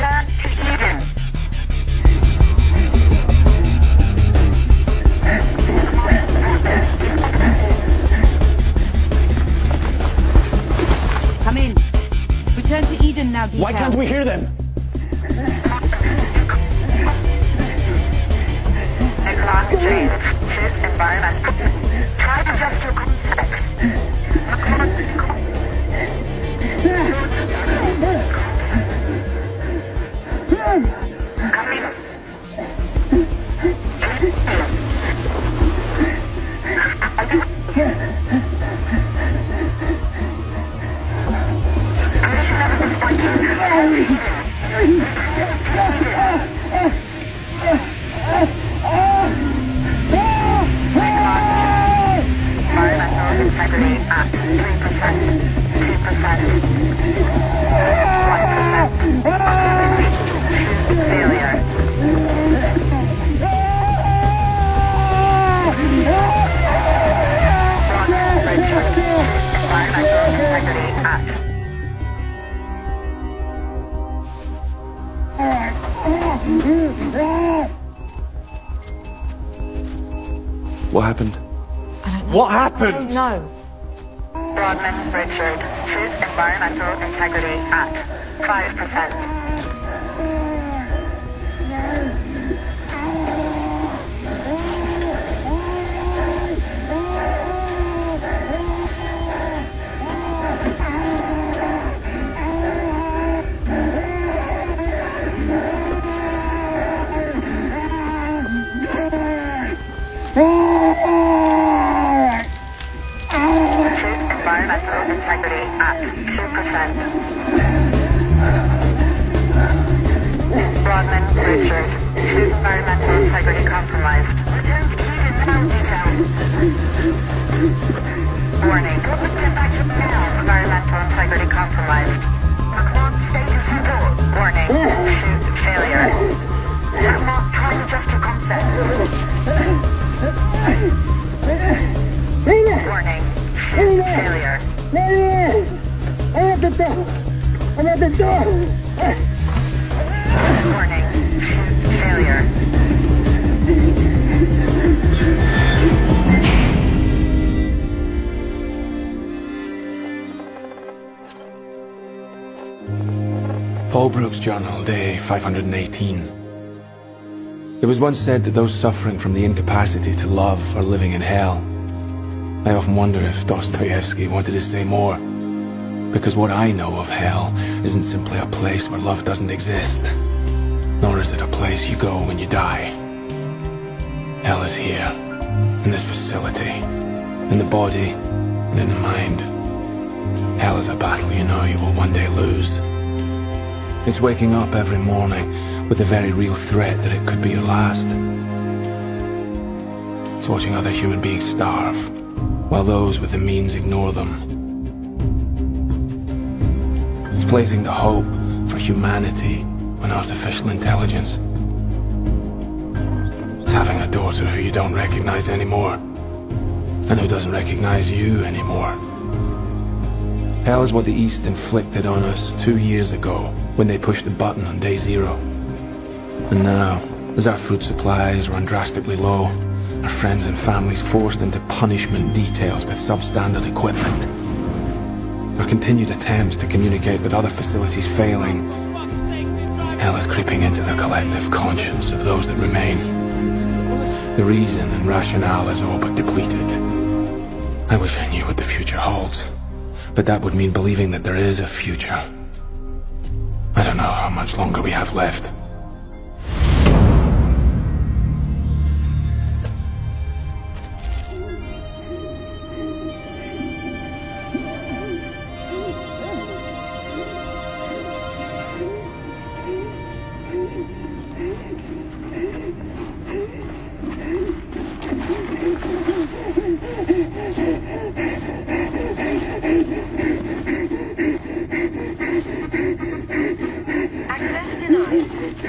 Return to Eden. Come in. Return to Eden now, Detail. Why can't we hear them? Climate change, shit, environment. Try to adjust your concept. Come in. Environmental integrity at 3%, 2%, 1%. Failure. Environmental integrity at What happened? I don't know. What happened? No. Rodman Richard, food environmental integrity at 5%. Environmental integrity at 2%. Rodman Richard, food environmental integrity compromised. Return to Eden now, Detail. Warning, get back to now. Environmental integrity compromised. Macron status report. Warning, shoot failure. Macron, try to adjust your concept. Warning, shoot failure. I'm at the door! Warning, shoot failure. Fallbrook's journal, day 518. It was once said that those suffering from the incapacity to love are living in hell. I often wonder if Dostoevsky wanted to say more, because what I know of hell isn't simply a place where love doesn't exist, nor is it a place you go when you die. Hell is here, in this facility, in the body and in the mind. Hell is a battle you know you will one day lose. It's waking up every morning with the very real threat that it could be your last. It's watching other human beings starve, while those with the means ignore them. It's placing the hope for humanity on artificial intelligence. It's having a daughter who you don't recognize anymore, and who doesn't recognize you anymore. Hell is what the East inflicted on us 2 years ago when they pushed the button on day zero. And now, as our food supplies run drastically low, our friends and families forced into punishment details with substandard equipment, our continued attempts to communicate with other facilities failing, hell is creeping into the collective conscience of those that remain. The reason and rationale is all but depleted. I wish I knew what the future holds, but that would mean believing that there is a future. I don't know how much longer we have left. Access denied.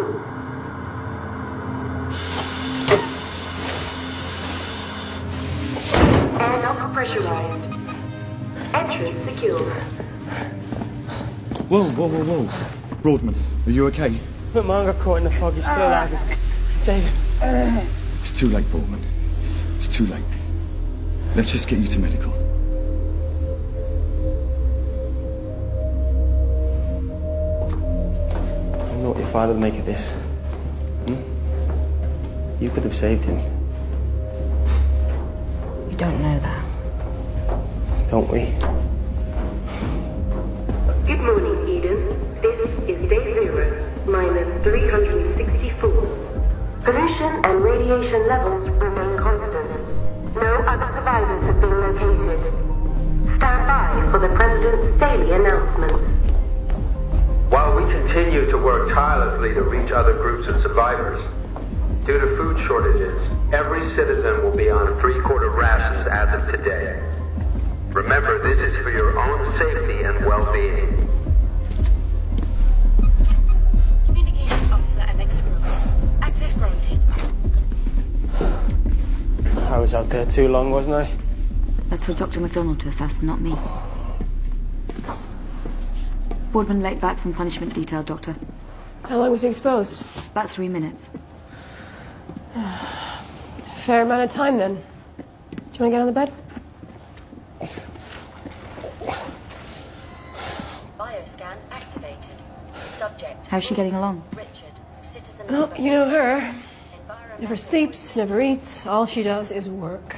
room. Airlock pressurized. Entrance secure. Whoa. Broadman, are you okay? But mine got caught in the fog, he's still alive. Save him. It's too late, Broadman. It's too late. Let's just get you to medical. I don't know what your father would make of this. You could have saved him. We don't know that. Don't we? Good morning, Eden. This is day 0, minus 364. Pollution and radiation levels remain constant. No other survivors have been located. Stand by for the President's daily announcements. While we continue to work tirelessly to reach other groups of survivors, due to food shortages, every citizen will be on 3-quarter rations as of today. Remember, this is for your own safety and well-being. Communications officer Alexa Brooks. Access granted. I was out there too long, wasn't I? That's for Dr. McDonald to assess, not me. Boardman late back from punishment detail, Doctor. How long was he exposed? About 3 minutes. Fair amount of time, then. Do you want to get on the bed? Bioscan activated. Subject. How's she getting along? Richard, citizen. Well, you know her. Never sleeps, never eats. All she does is work.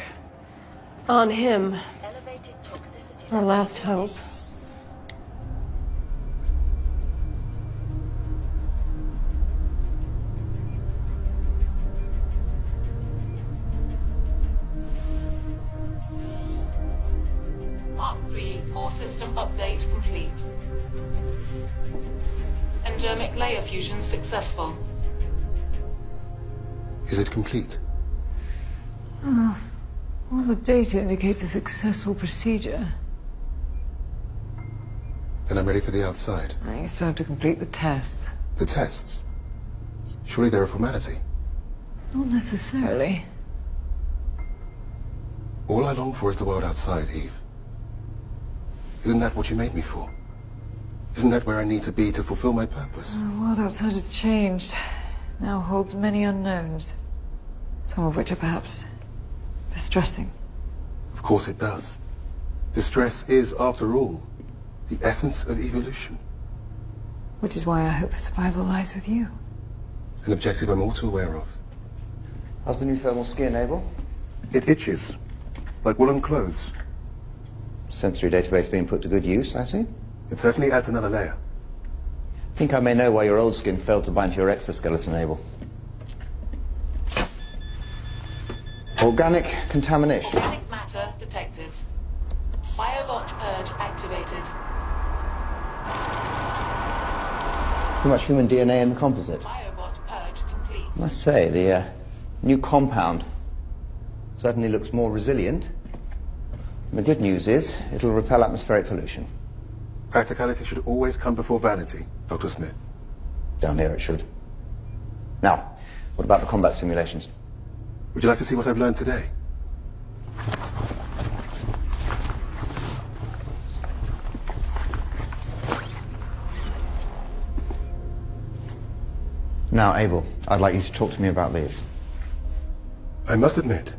On him. Elevated toxicity. Our last hope. Mark 3 core system update complete. Endemic layer fusion successful. Is it complete? All the data indicates a successful procedure. Then I'm ready for the outside. I still have to complete the tests. The tests? Surely they're a formality. Not necessarily. All I long for is the world outside, Eve. Isn't that what you made me for? Isn't that where I need to be to fulfill my purpose? The world outside has changed. Now holds many unknowns. Some of which are perhaps distressing. Of course it does. Distress is, after all, the essence of evolution. Which is why I hope for survival lies with you. An objective I'm all too aware of. How's the new thermal skin, Abel? It itches, like woolen clothes. Sensory database being put to good use, I see. It certainly adds another layer. Think I may know why your old skin failed to bind to your exoskeleton, Abel. Organic contamination. Organic matter detected. Biobot purge activated. Too much human DNA in the composite. Biobot purge complete. I must say, the new compound certainly looks more resilient. And the good news is, it'll repel atmospheric pollution. Practicality should always come before vanity, Dr. Smith. Down here it should. Now, what about the combat simulations? Would you like to see what I've learned today? Now, Abel, I'd like you to talk to me about these. I must admit,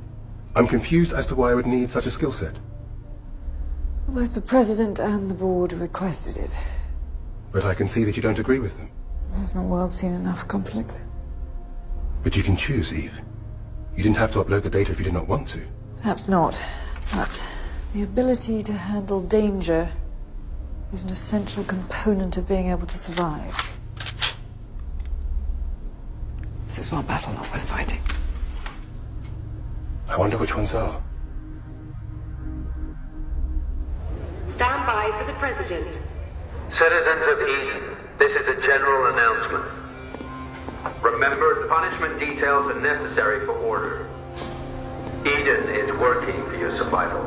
I'm confused as to why I would need such a skill set. Both the President and the Board requested it. But I can see that you don't agree with them. Has the world seen enough conflict? But you can choose, Eve. You didn't have to upload the data if you did not want to. Perhaps not, but the ability to handle danger is an essential component of being able to survive. This is one battle not worth fighting. I wonder which ones are. Stand by for the President. Citizens of Eden, this is a general announcement. Remember, punishment details are necessary for order. Eden is working for your survival.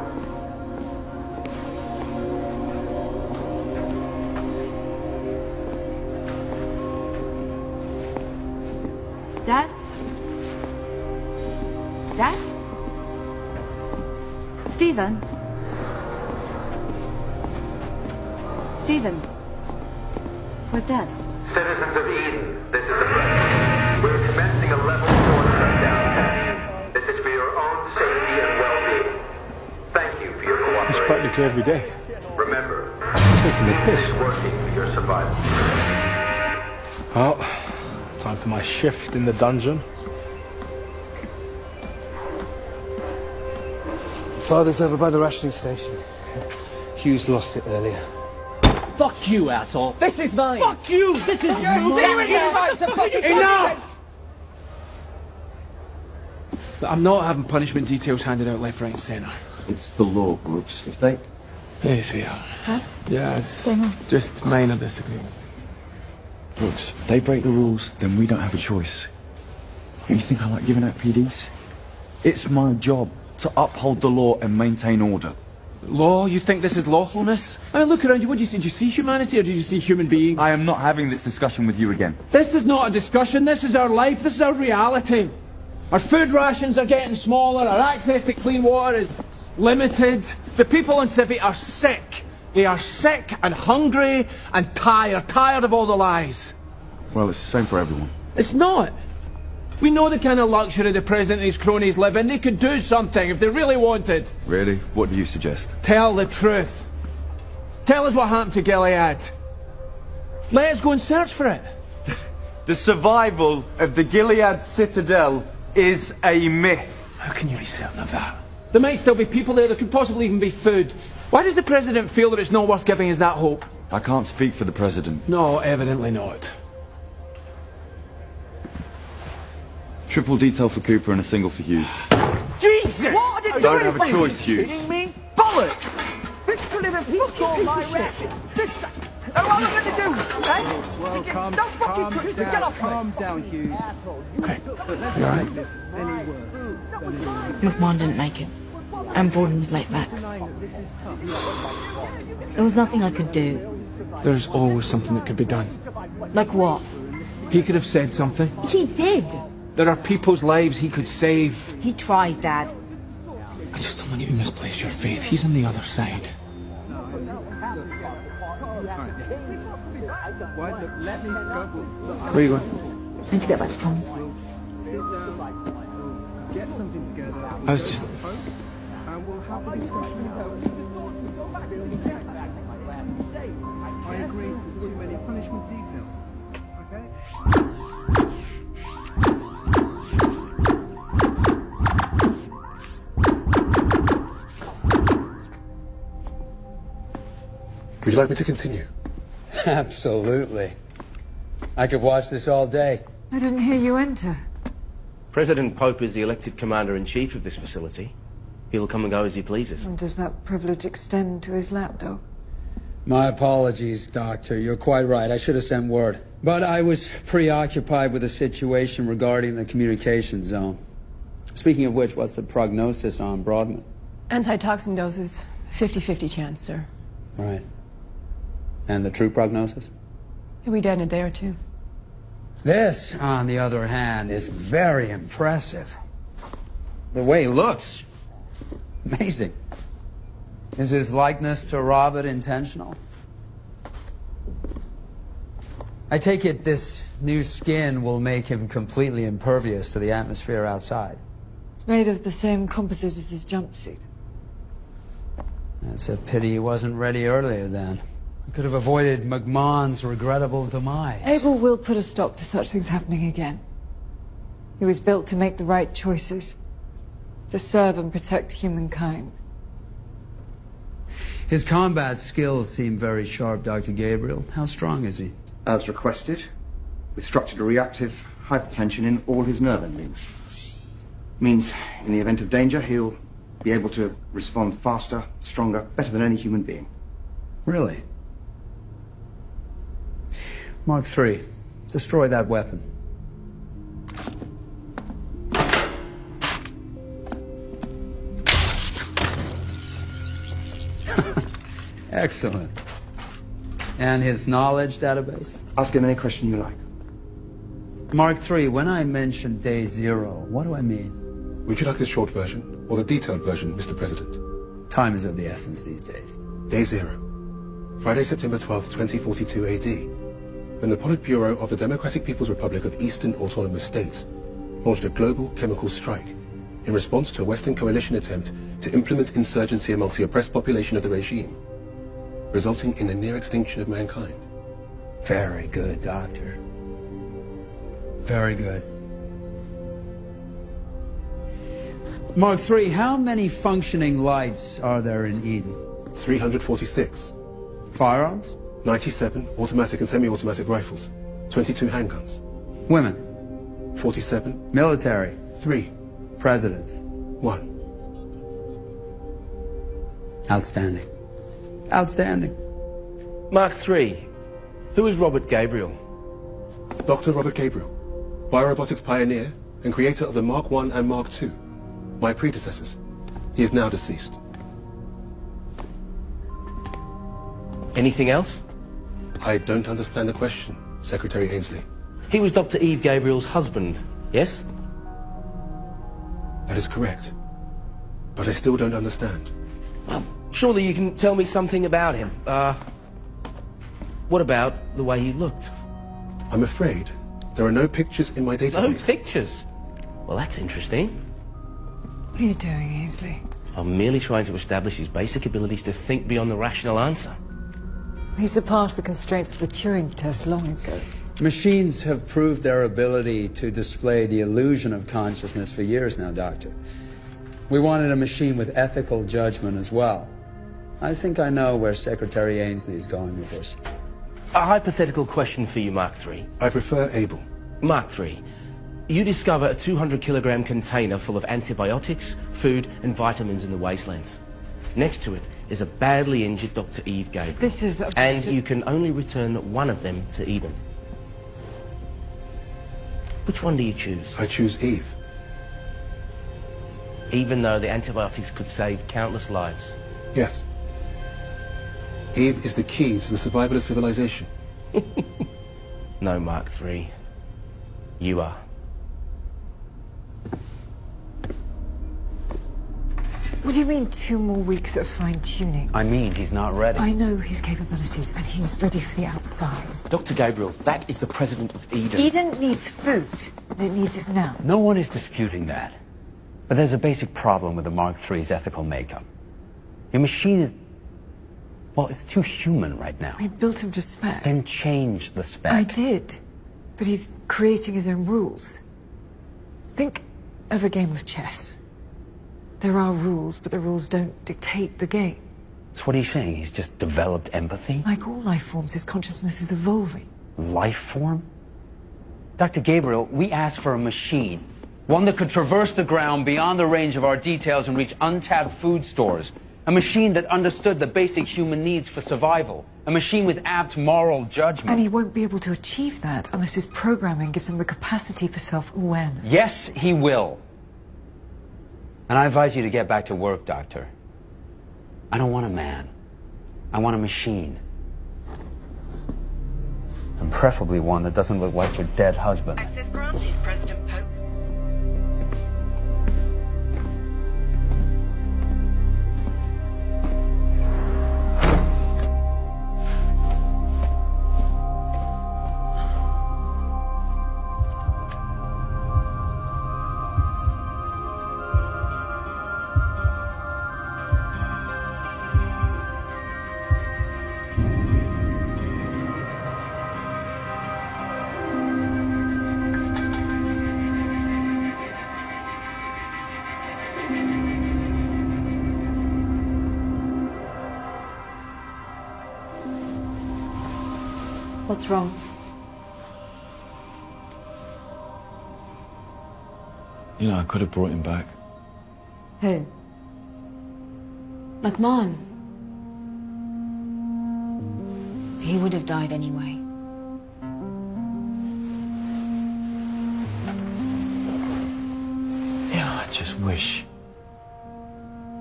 Dad? Dad? Stephen? Stephen? Where's Dad? Citizens of Eden, this is we're commencing a level 4 shutdown test. This is for your own safety and well-being. Thank you for your cooperation. It's practically every day. Remember, Taking the piss. it's working for your survival. Well, time for my shift in the dungeon. Father's over by the rationing station. Hughes lost it earlier. Fuck you, asshole. This is mine! Fuck you! This is Enough! I'm not having punishment details handed out left, right and centre. It's the law, Brooks. If they... Hey, sweetheart. Huh? Yeah, it's Going on? just minor disagreement. Brooks, if they break the rules, then we don't have a choice. You think I like giving out PDs? It's my job to uphold the law and maintain order. Law? You think this is lawfulness? I mean, look around you. What did you see? Did you see humanity or did you see human beings? I am not having this discussion with you again. This is not a discussion. This is our life. This is our reality. Our food rations are getting smaller. Our access to clean water is limited. The people in Civi are sick. They are sick and hungry and tired of all the lies. Well, it's the same for everyone. It's not. We know the kind of luxury the President and his cronies live in. They could do something if they really wanted. Really? What do you suggest? Tell the truth. Tell us what happened to Gilead. Let us go and search for it. The survival of the Gilead Citadel is a myth. How can you be certain of that? There might still be people there. There could possibly even be food. Why does the President feel that it's not worth giving us that hope? I can't speak for the President. No, evidently not. Triple detail for Cooper and a single for Hughes. Jesus! What are you Don't have a choice, Are you Hughes. kidding me? Bollocks! This could have been all my ration. This... What am I going to do? Eh? Well, calm down, Hughes. Okay. You alright? McMahon didn't make it. And Borden was late back. There was nothing I could do. There's always something that could be done. Like what? He could have said something. He did. There are people's lives he could save. He tries, Dad. I just don't want you to misplace your faith. He's on the other side. Where are you going? I need to get back to Tom's. Get something together. I was just... And we'll have a discussion. I agree there's too many punishment details. Okay? Would you like me to continue? Absolutely. I could watch this all day. I didn't hear you enter. President Pope is the elected commander-in-chief of this facility. He'll come and go as he pleases. And does that privilege extend to his lapdog? My apologies, Doctor. You're quite right. I should have sent word. But I was preoccupied with a situation regarding the communication zone. Speaking of which, what's the prognosis on Broadman? Antitoxin doses, 50-50 chance, sir. Right. And the true prognosis? He'll be dead in a day or two. This, on the other hand, is very impressive. The way he looks. Amazing. Is his likeness to Robert intentional? I take it this new skin will make him completely impervious to the atmosphere outside. It's made of the same composite as his jumpsuit. That's a pity he wasn't ready earlier then. Could have avoided McMahon's regrettable demise. Abel will put a stop to such things happening again. He was built to make the right choices. To serve and protect humankind. His combat skills seem very sharp, Dr. Gabriel. How strong is he? As requested, we've structured a reactive hypertension in all his nerve endings. Means, in the event of danger, he'll be able to respond faster, stronger, better than any human being. Really? Mark III. Destroy that weapon. Mark III, when I mention day zero, what do I mean? Would you like the short version or the detailed version, Mr. President? Time is of the essence these days. Day zero. Friday, September 12th, 2042 AD. When the Politburo of the Democratic People's Republic of Eastern Autonomous States launched a global chemical strike in response to a Western coalition attempt to implement insurgency amongst the oppressed population of the regime, resulting in the near extinction of mankind. Very good, Doctor. Very good. Mark III, how many functioning lights are there in Eden? 346. Firearms? 97 automatic and semi-automatic rifles. 22 handguns. Women? 47. Military? 3. Presidents? 1. Outstanding. Outstanding. Mark III. Who is Robert Gabriel? Dr. Robert Gabriel, biorobotics pioneer and creator of the Mark I and Mark II. My predecessors. He is now deceased. Anything else? I don't understand the question, Secretary Ainsley. He was Dr. Eve Gabriel's husband, yes? That is correct. But I still don't understand. Well, surely you can tell me something about him. What about the way he looked? I'm afraid there are no pictures in my database. No pictures? Well, that's interesting. What are you doing, Ainsley? I'm merely trying to establish his basic abilities to think beyond the rational answer. He surpassed the constraints of the Turing test long ago. Machines have proved their ability to display the illusion of consciousness for years now, Doctor. We wanted a machine with ethical judgment as well. I think I know where Secretary Ainsley is going with this. A hypothetical question for you, Mark III. I prefer Abel. Mark III, you discover a 200-kilogram container full of antibiotics, food, and vitamins in the wastelands. Next to it is a badly injured Dr. Eve Gabriel. This is a... And you can only return one of them to Eden. Which one do you choose? I choose Eve. Even though the antibiotics could save countless lives? Yes. Eve is the key to the survival of civilization. No, Mark III. You are. What do you mean 2 more weeks of fine-tuning? I mean, he's not ready. I know his capabilities, and he's ready for the outside. Dr. Gabriel, that is the president of Eden. Eden needs food, and it needs it now. No one is disputing that. But there's a basic problem with the Mark III's ethical makeup. Your machine is... well, it's too human right now. I built him to spec. Then change the spec. I did. But he's creating his own rules. Think of a game of chess. There are rules, but the rules don't dictate the game. So what are you saying? He's just developed empathy? Like all life forms, his consciousness is evolving. Life form? Dr. Gabriel, we asked for a machine. One that could traverse the ground beyond the range of our details and reach untapped food stores. A machine that understood the basic human needs for survival. A machine with apt moral judgment. And he won't be able to achieve that unless his programming gives him the capacity for self-awareness. Yes, he will. And I advise you to get back to work, Doctor. I don't want a man. I want a machine. And preferably one that doesn't look like your dead husband. Access granted, President Pope. What's wrong? You know, I could have brought him back. Who? McMahon. He would have died anyway. You know, I just wish...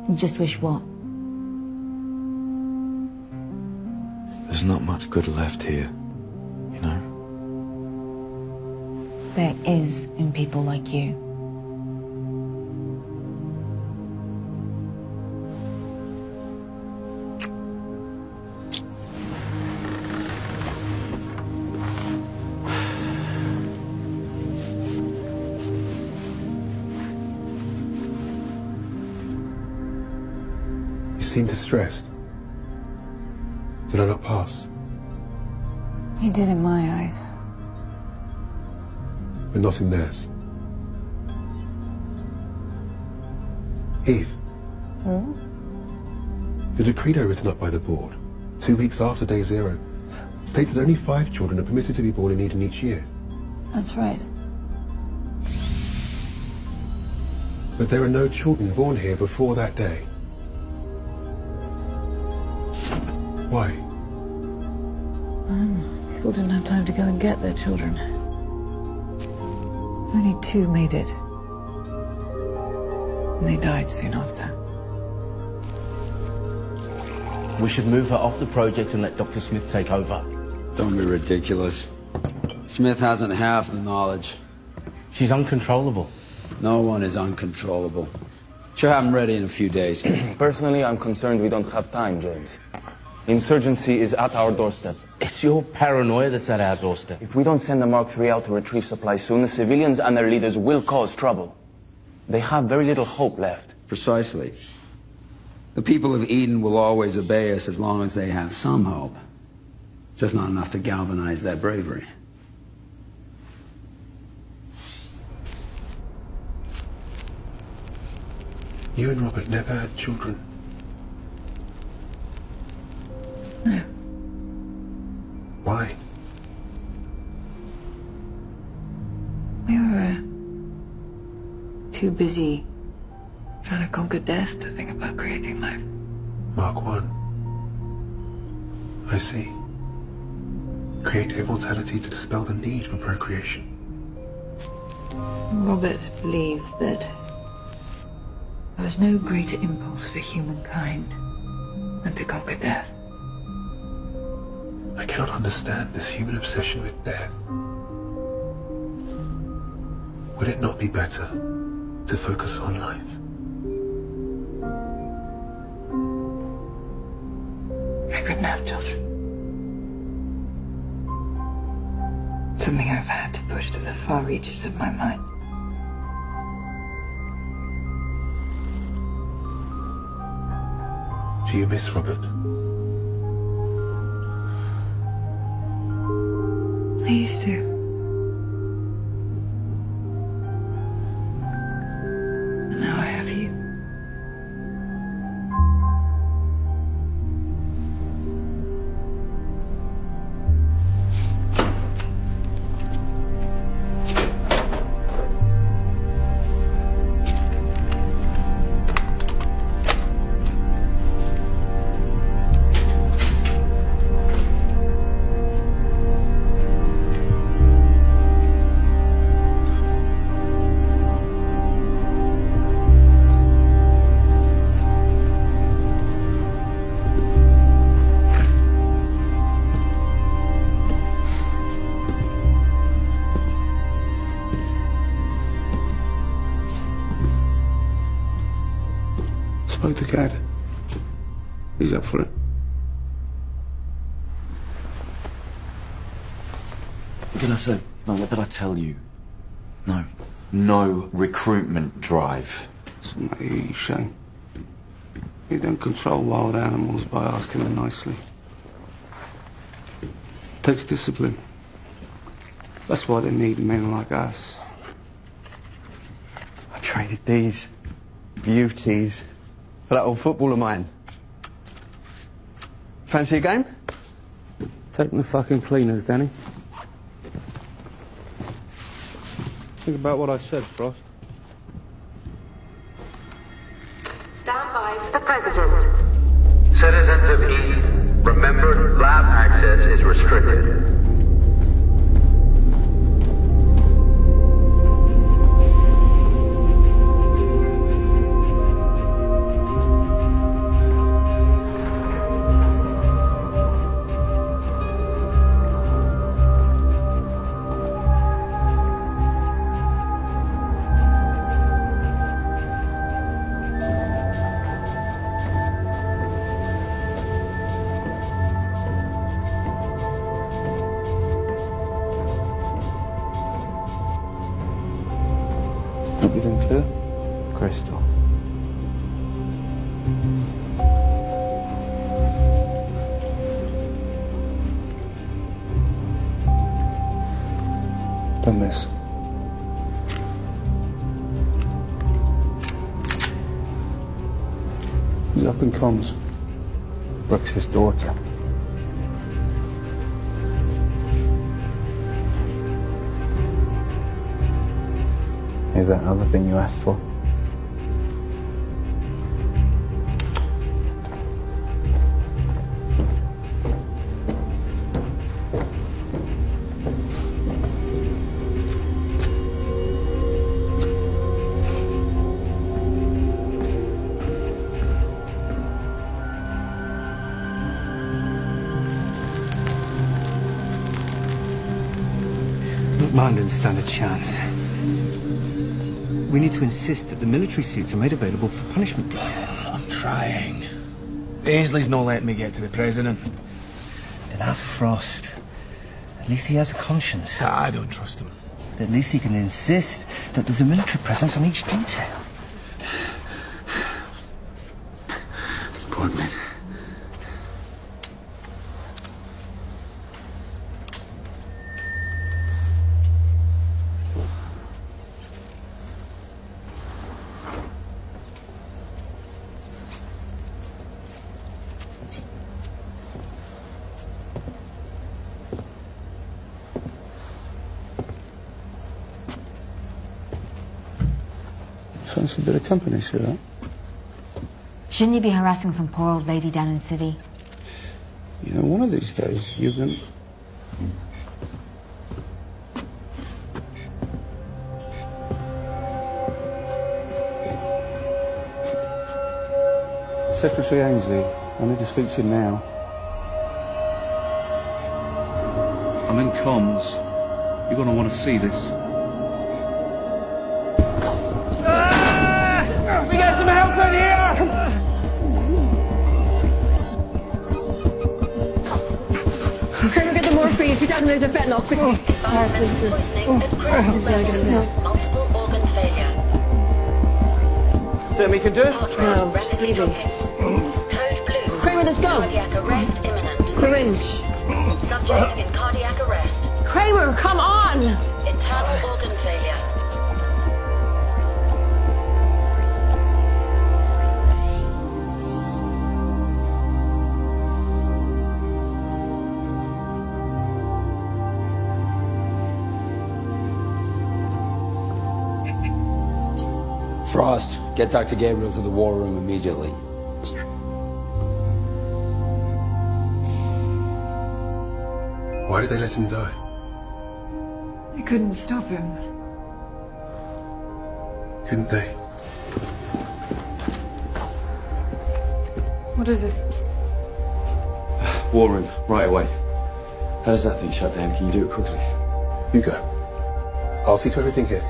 You just wish what? There's not much good left here, you know? There is in people like you. You seem distressed. Did I not pass? You did in my eyes. But not in theirs. Eve. Hmm? The decreto written up by the board, 2 weeks after day 0, states that only 5 children are permitted to be born in Eden each year. That's right. But there are no children born here before that day. Why? People didn't have time to go and get their children. Only 2 made it. And they died soon after. We should move her off the project and let Dr. Smith take over. Don't be ridiculous. Smith hasn't half the knowledge. She's uncontrollable. No one is uncontrollable. She'll have him ready in a few days. Personally, I'm concerned we don't have time, James. Insurgency is at our doorstep. It's your paranoia that's at our doorstep. If we don't send the Mark III out to retrieve supplies soon, the civilians and their leaders will cause trouble. They have very little hope left. Precisely. The people of Eden will always obey us as long as they have some hope. Just not enough to galvanize their bravery. You and Robert never had children. No. Why? We were too busy trying to conquer death to think about creating life. Mark I. I see. Create immortality to dispel the need for procreation. Robert believed that there was no greater impulse for humankind than to conquer death. I cannot understand this human obsession with death. Would it not be better to focus on life? I couldn't have children. Something I've had to push to the far reaches of my mind. Do you miss Robert? I used to. But now I have you. Spoke to Cad. He's up for it. What did I say? No, what did I tell you? No. No recruitment drive. Listen, mate, Shane. You don't control wild animals by asking them nicely. It takes discipline. That's why they need men like us. I traded these beauties for that old football of mine. Fancy a game? Take my fucking cleaners, Danny. Think about what I said, Frost. Stand by for the President. Citizens of Eden, remember lab access is restricted. Everything clear? Crystal. Don't miss. He's up in comms. Brooks's daughter. Is that other thing you asked for? Look, mine didn't stand a chance. We need to insist that the military suits are made available for punishment detail. I'm trying. Ainsley's not letting me get to the president. Then ask Frost. At least he has a conscience. I don't trust him. At least he can insist that there's a military presence on each detail. It's poignant. Fancy a bit of company, sweetheart? Shouldn't you be harassing some poor old lady down in Civvy? You know, one of these days, you're gonna... Secretary Ainsley, I need to speak to you now. I'm in comms. You're gonna want to see this. We got some help in here! Kramer, get the morphine. 2,000 minutes of fentanyl, quickly. Multiple organ failure. Is that we can do? No, just leaving. Code blue. Kramer, let's go. Cardiac arrest imminent. Syringe. Subject in cardiac arrest. Kramer, come on! Internal organ failure. Frost, get Dr. Gabriel to the war room immediately. Why did they let him die? They couldn't stop him. Couldn't they? What is it? War room, right away. How does that thing shut down? Can you do it quickly? You go. I'll see to everything here.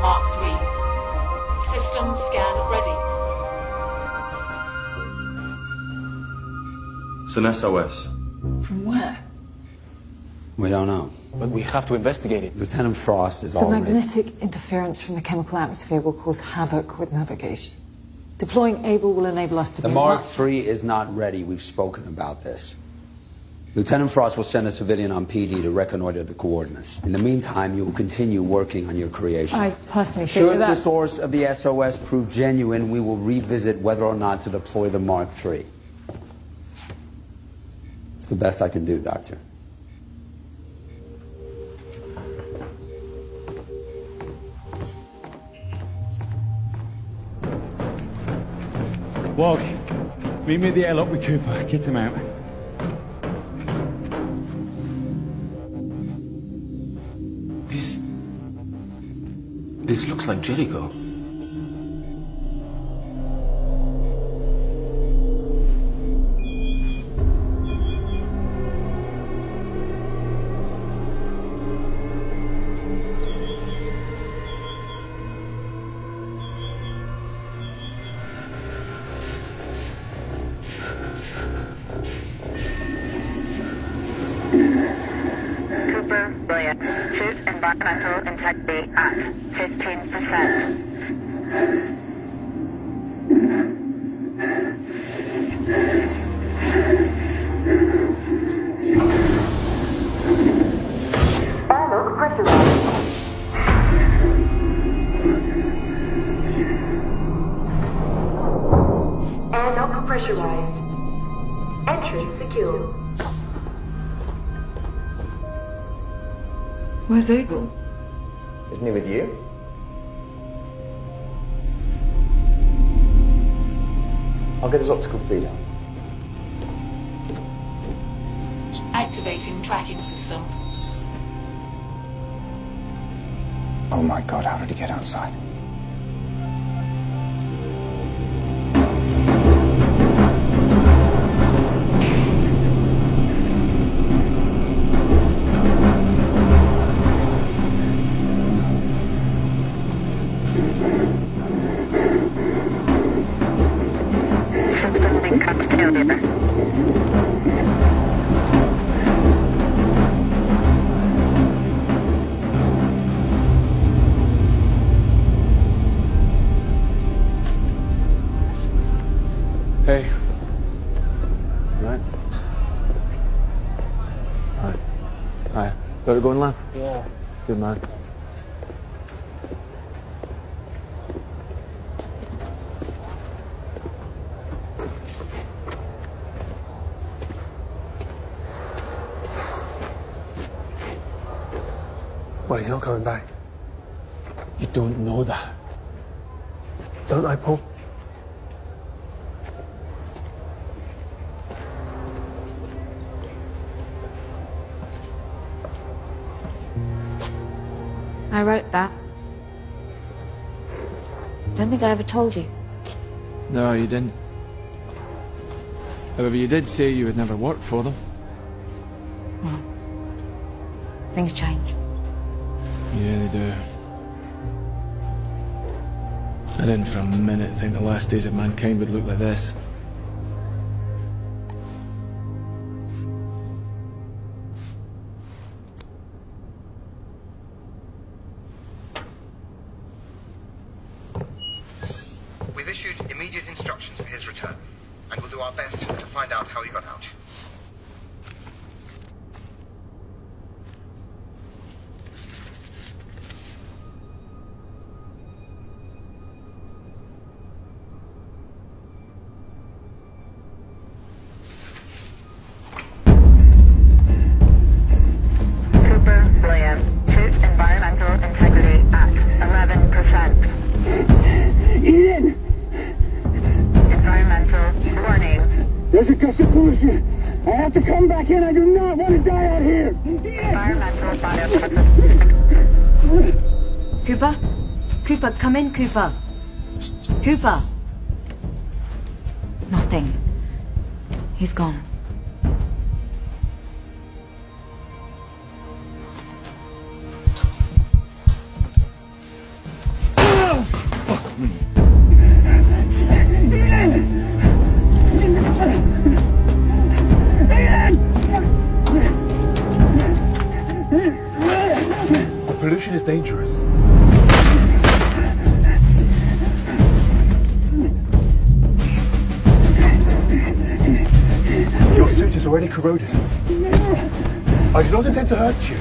Mark 3. System scan ready. It's an SOS. From where? We don't know. But we have to investigate it. Lieutenant Frost is The already... magnetic interference from the chemical atmosphere will cause havoc with navigation. Deploying Able will enable us to The be Mark III is not ready. We've spoken about this. Lieutenant Frost will send a civilian on PD to reconnoiter the coordinates. In the meantime, you will continue working on your creation. I personally think Should that... the source of the SOS prove genuine, we will revisit whether or not to deploy the Mark III. It's the best I can do, Doctor. Walsh, meet me at the airlock with Cooper. Get him out. This looks like Jericho. environmental integrity at 15%. Airlock pressurized. Airlock pressurized. Entrance secure. Where's Abel? Isn't he with you? I'll get his optical feeder. Activating tracking system. Oh my God, how did he get outside? System link up failure. Hey. Right. Alright. Hi. Got it going, lad? Yeah. Good man. Well, he's not coming back. You don't know that. Don't I, Paul? I wrote that. Don't think I ever told you. No, you didn't. However, you did say you would never work for them. Well, things change. Yeah, they do. I didn't for a minute think the last days of mankind would look like this. We've issued immediate instructions for his return, and we'll do our best to find out how he got out. Cooper Williams, suit environmental integrity at 11%. Ian! Environmental warning. There's a gust of pollution. I have to come back in. I do not want to die out here. Environmental bioprocess. Cooper? Cooper, come in, Cooper. Cooper. Nothing. He's gone. The pollution is dangerous. Your suit is already corroded. I do not intend to hurt you.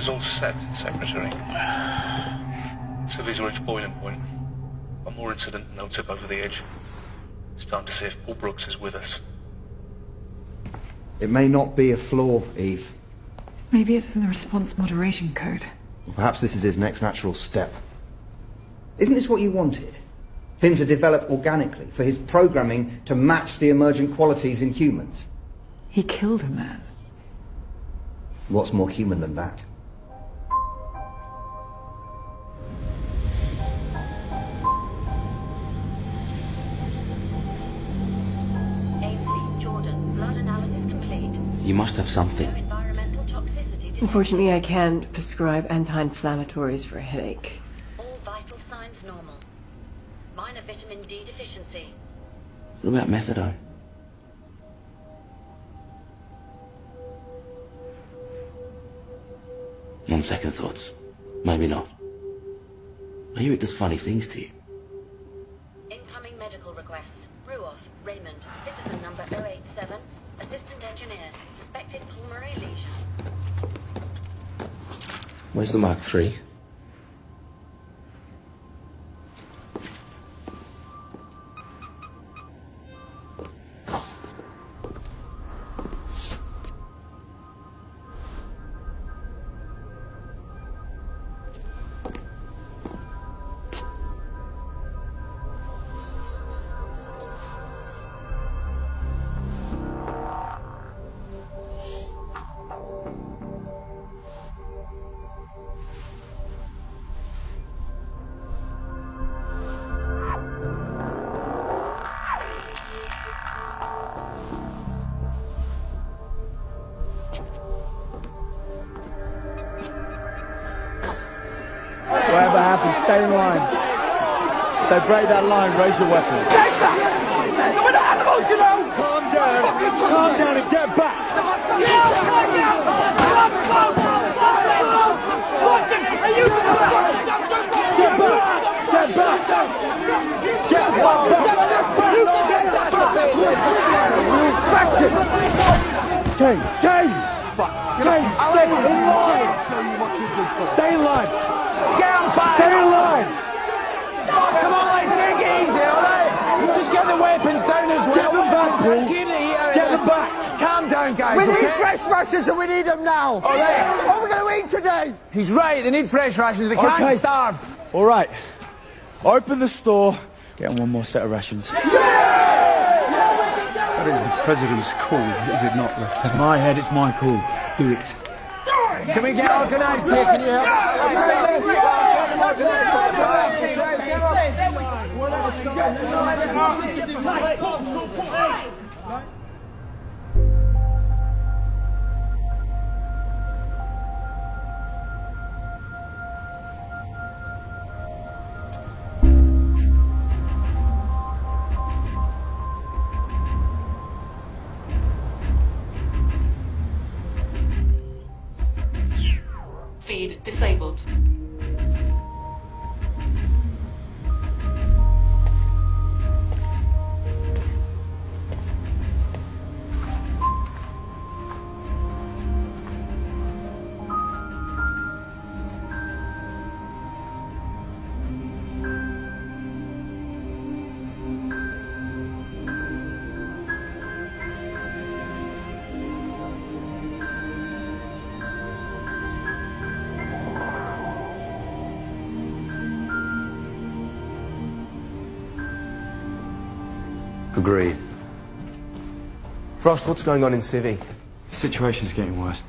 is all set, Secretary. Civies reached boiling point. One more incident and they'll tip over the edge. It's time to see if Paul Brooks is with us. It may not be a flaw, Eve. Maybe it's in the response moderation code. Perhaps this is his next natural step. Isn't this what you wanted? For him to develop organically, for his programming to match the emergent qualities in humans? He killed a man. What's more human than that? Ainsley, Jordan, blood analysis complete. You must have something. Environmental toxicity. Unfortunately, I can't prescribe anti-inflammatories for a headache. All vital signs normal. Minor vitamin D deficiency. What about methadone? On second thoughts, maybe not. I hear it does funny things to you. Incoming medical request. Ruoff, Raymond, citizen number 087, assistant engineer, suspected pulmonary lesion. Where's the Mark III? Whatever happens, stay in line. If they break that line, raise your weapons. We're not animals, you know! Calm down and get back! Get back! Kane! Kane, stay in line! Stay in line! Stay in line! Come on, take it easy, alright? Just get the weapons down as well. Get them back, Paul. Get them back. Calm down, guys. We need fresh rations and we need them now. All right. What are we going to eat today? He's right, they need fresh rations. They can't starve. All right. Open the store. Get on one more set of rations. That is the President's call, is it not, Lieutenant? It's my head, it's my call. Do it. Can we get organised here? Can you help? Feed disabled. Agreed. Frost, what's going on in Civi? The situation's getting worse.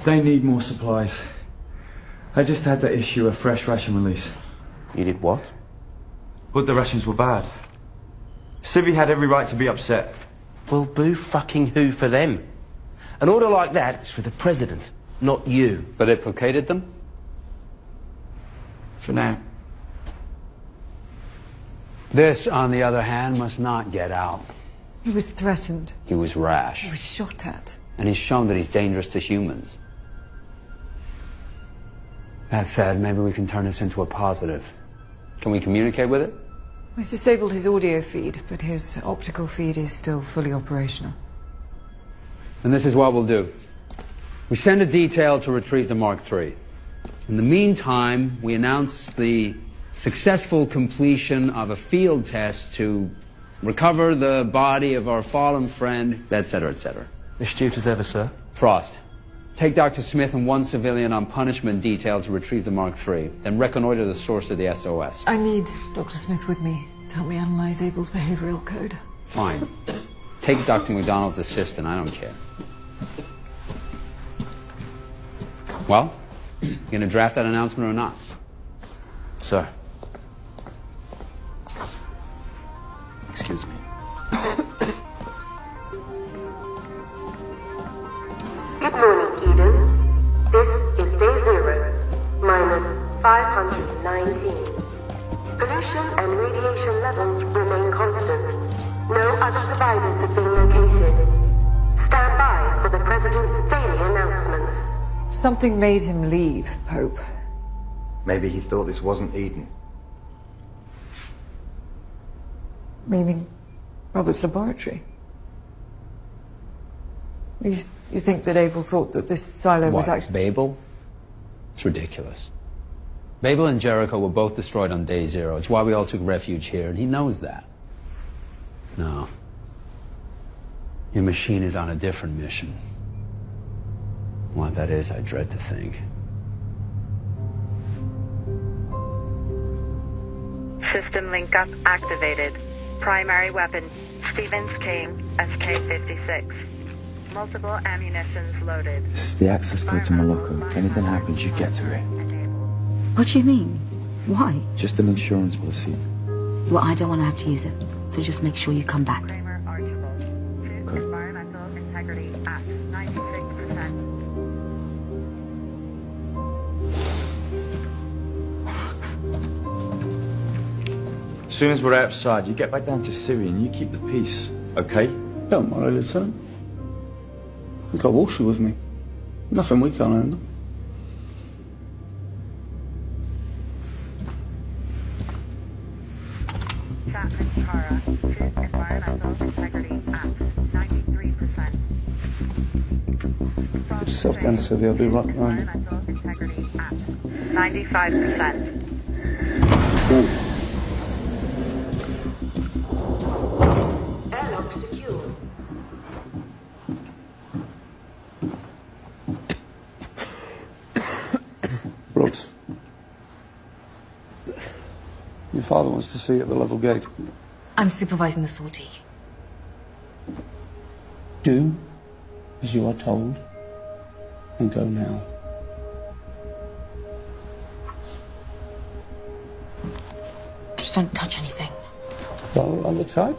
They need more supplies. I just had to issue a fresh ration release. You did what? But the rations were bad. Civi had every right to be upset. Well, boo fucking who for them? An order like that is for the President, not you. But it placated them? For now. This, on the other hand, must not get out. He was threatened. He was rash. He was shot at. And he's shown that he's dangerous to humans. That said, maybe we can turn this into a positive. Can we communicate with it? We've disabled his audio feed, but his optical feed is still fully operational. And this is what we'll do. We send a detail to retrieve the Mark III. In the meantime, we announce the successful completion of a field test to recover the body of our fallen friend, etc., etc. Astute as ever, sir. Frost, take Dr. Smith and one civilian on punishment detail to retrieve the Mark III, then reconnoiter the source of the SOS. I need Dr. Smith with me to help me analyze Abel's behavioral code. Fine. Take Dr. McDonald's assistant, I don't care. Well, you gonna draft that announcement or not? Sir. Excuse me. Good morning, Eden. This is day 0, minus 519. Pollution and radiation levels remain constant. No other survivors have been located. Stand by for the President's daily announcements. Something made him leave, Pope. Maybe he thought this wasn't Eden. Meaning Robert's laboratory. You think that Abel thought that this silo was actually... Babel? It's ridiculous. Babel and Jericho were both destroyed on day 0. It's why we all took refuge here, and he knows that. No. Your machine is on a different mission. What that is, I dread to think. System link-up activated. Primary weapon, Stevens King SK-56. Multiple ammunitions loaded. This is the access code to Moloko. If anything happens, you get to it. What do you mean? Why? Just an insurance policy. Well, I don't want to have to use it, so just make sure you come back. Okay. Environmental integrity at 96%. As soon as we're outside, you get back down to Syria and you keep the peace, okay? Don't worry, Lieutenant. I've got Walshy with me. Nothing we can't handle. Chapman Kara to environmental integrity at 93%. Just yourself down, Sylvia. I'll be right behind you. Environmental integrity at 95%. Airlock secure. Brooks. Your father wants to see you at the level gate. I'm supervising the sortie. Do as you are told and go now. Just don't touch anything. Well, on the type.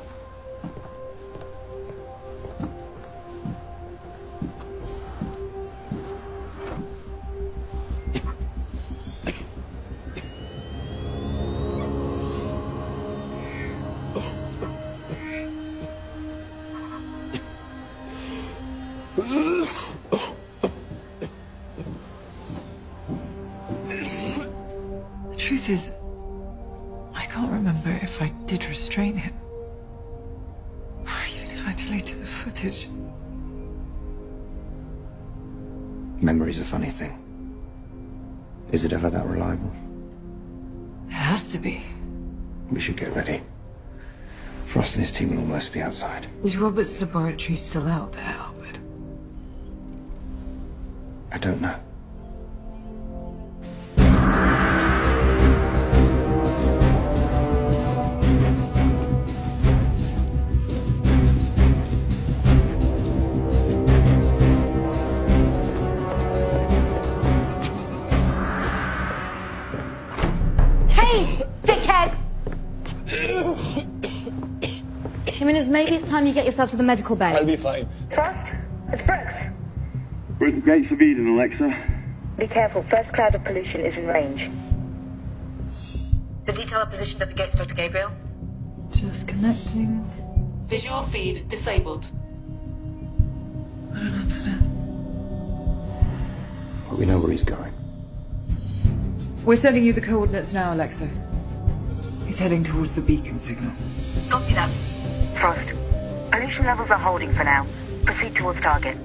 The truth is, I can't remember if I did restrain him. Or even if I deleted the footage. Memory's a funny thing. Is it ever that reliable? It has to be. We should get ready. Frost and his team will almost be outside. Is Robert's laboratory still out there, Albert? I don't know. Hey, dickhead! Jimenez, maybe it's time you get yourself to the medical bay. I'll be fine. Frost, it's Brooks. We're at the gates of Eden, Alexa. Be careful, first cloud of pollution is in range. The detail are positioned at the gates, Dr. Gabriel. Just connecting. Visual feed disabled. I don't understand. Well, we know where he's going. We're sending you the coordinates now, Alexa. He's heading towards the beacon signal. Copy that. Frost, pollution levels are holding for now. Proceed towards target.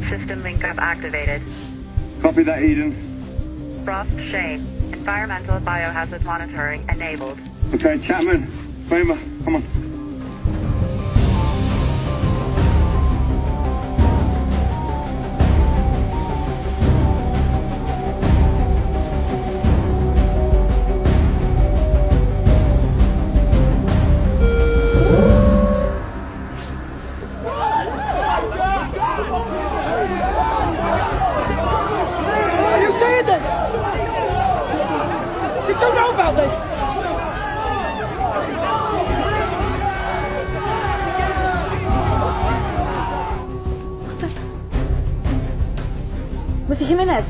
System link-up activated. Copy that, Eden. Frost Shane. Environmental biohazard monitoring enabled. Okay, Chapman, Kramer, come on. Are you seeing this? Did you know about this? Mr. Jimenez.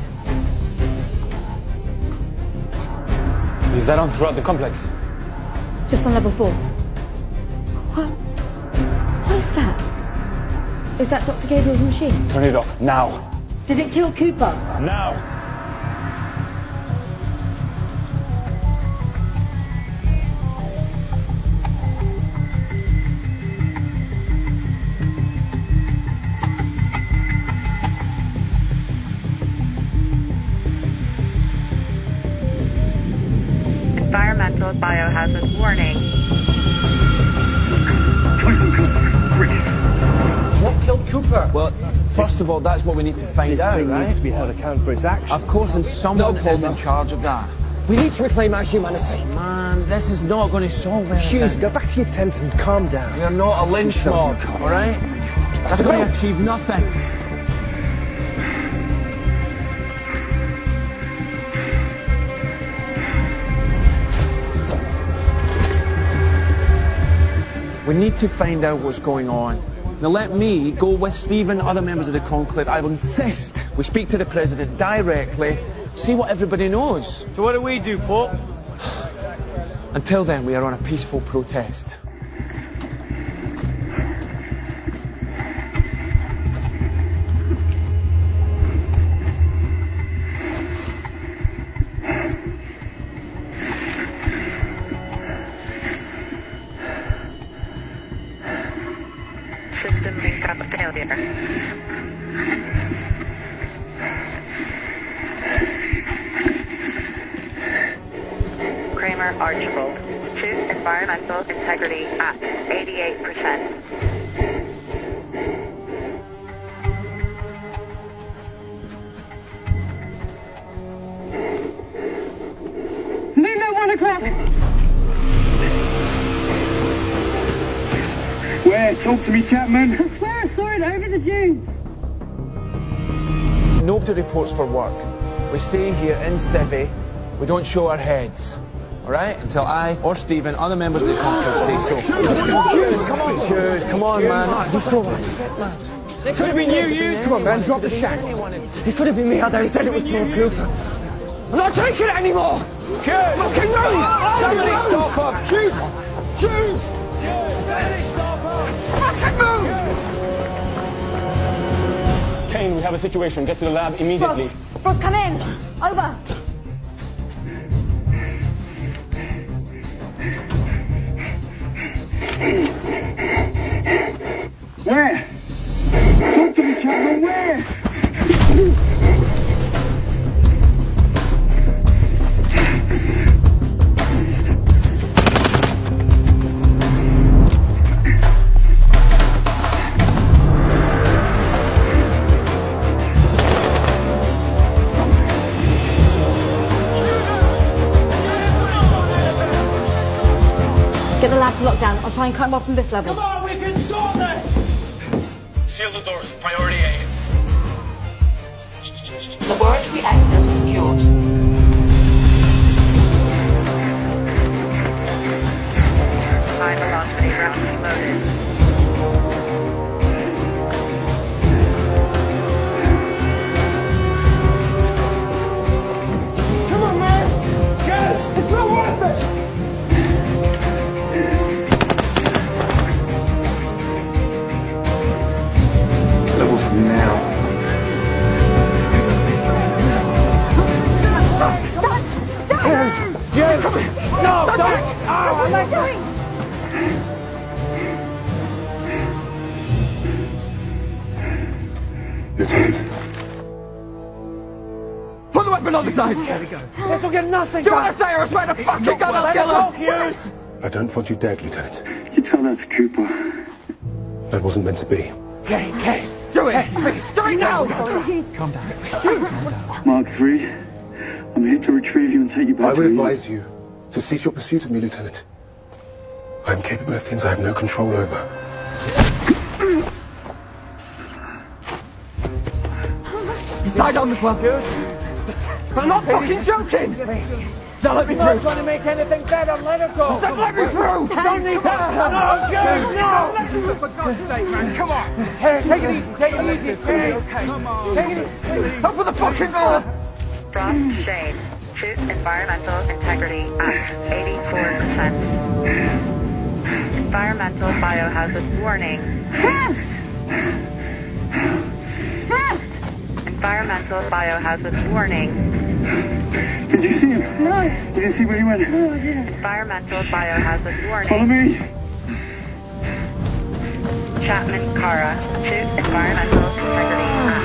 Is that on throughout the complex? Just on level 4. What is that? Is that Dr. Gabriel's machine? Turn it off, now. Did it kill Cooper? Now. Environmental biohazard warning. What killed Cooper? Well, first of all, that's what we need to find out, This thing right? needs to be held accountable for its actions. Of course, and someone is in charge of that. We need to reclaim our humanity. Man, this is not going to solve anything. Hughes, go back to your tent and calm down. We're not a lynch mob, all right? That's going to achieve nothing. We need to find out what's going on. Now let me go with Stephen, other members of the conclave. I will insist we speak to the president directly, see what everybody knows. So what do we do, Pope? Until then, we are on a peaceful protest. System link-up failure. Kramer Archibald. Suit environmental integrity at 88%. Lilo 1 o'clock. Where? Talk to me, Chapman. I swear I saw it over the dunes. Nobody reports for work. We stay here in Civvy. We don't show our heads. All right? Until I or Stephen, other members of the conclave say so. Hughes, come on, man. You sure? It could have been you, Hughes. Come on, man, drop the shank. It could have been me out there. He said it was Paul Cooper. I'm not taking it anymore. Hughes! Fucking move! Somebody stop him! Hughes! Hughes! Fucking move! Kane, we have a situation. Get to the lab immediately. Frost, come in. Over. Where? Talk to me, Chapman, where? Get the lab to lock down. I'll try and cut him off from this level. Come on, we can solve this! Seal the doors. Priority A. Laboratory access secured. High velocity rounds loaded. Come on, man! Yes! It's not worth it! Level from now. Yes! No! Stop! What are you doing? on the side. There we go. This will get nothing. Do you want to say or I swear to fucking God I'll kill him? Hughes! I don't want you dead, Lieutenant. You tell that to Cooper. That wasn't meant to be. Kane, do it, please, do it now! Calm down. Mark 3, I'm here to retrieve you and take you back I to would the... advise you to cease your pursuit of me, Lieutenant. I am capable of things I have no control over. Side on this one. I'm not fucking joking! Now let me through! I'm not going to make anything better, let her go! I said let me through! Don't need that! No, Hughes, no! For God's sake, man, come on! Hey, take it easy, take it easy. Hey, come on. Take it easy. Up for the fucking door! Frost Shade. Suit environmental integrity at 84%. Environmental biohazard warning. Environmental biohazard warning. Did you see him? No. You didn't see where he went? No, I didn't. Environmental biohazard warning. Follow me. Chapman Kara. Suit environmental integrity at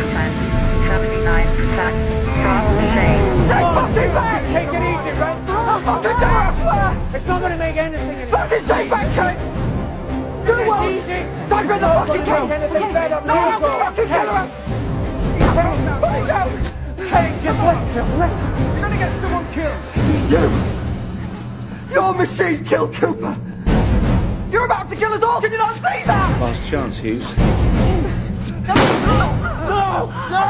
80%. 79%. Frost Shade. Just take it easy, right? I'll fucking do it, I swear! It's not going to make anything any Fucking take back, Kane! Do it, Wells! Tiger in the fucking kill! Anything better, No, I'll fucking kill him! Put it down! Hey, just listen to him, listen. You're gonna get someone killed! Your machine killed Cooper! You're about to kill us all! Can you not see that? Last chance, Hughes. No! No!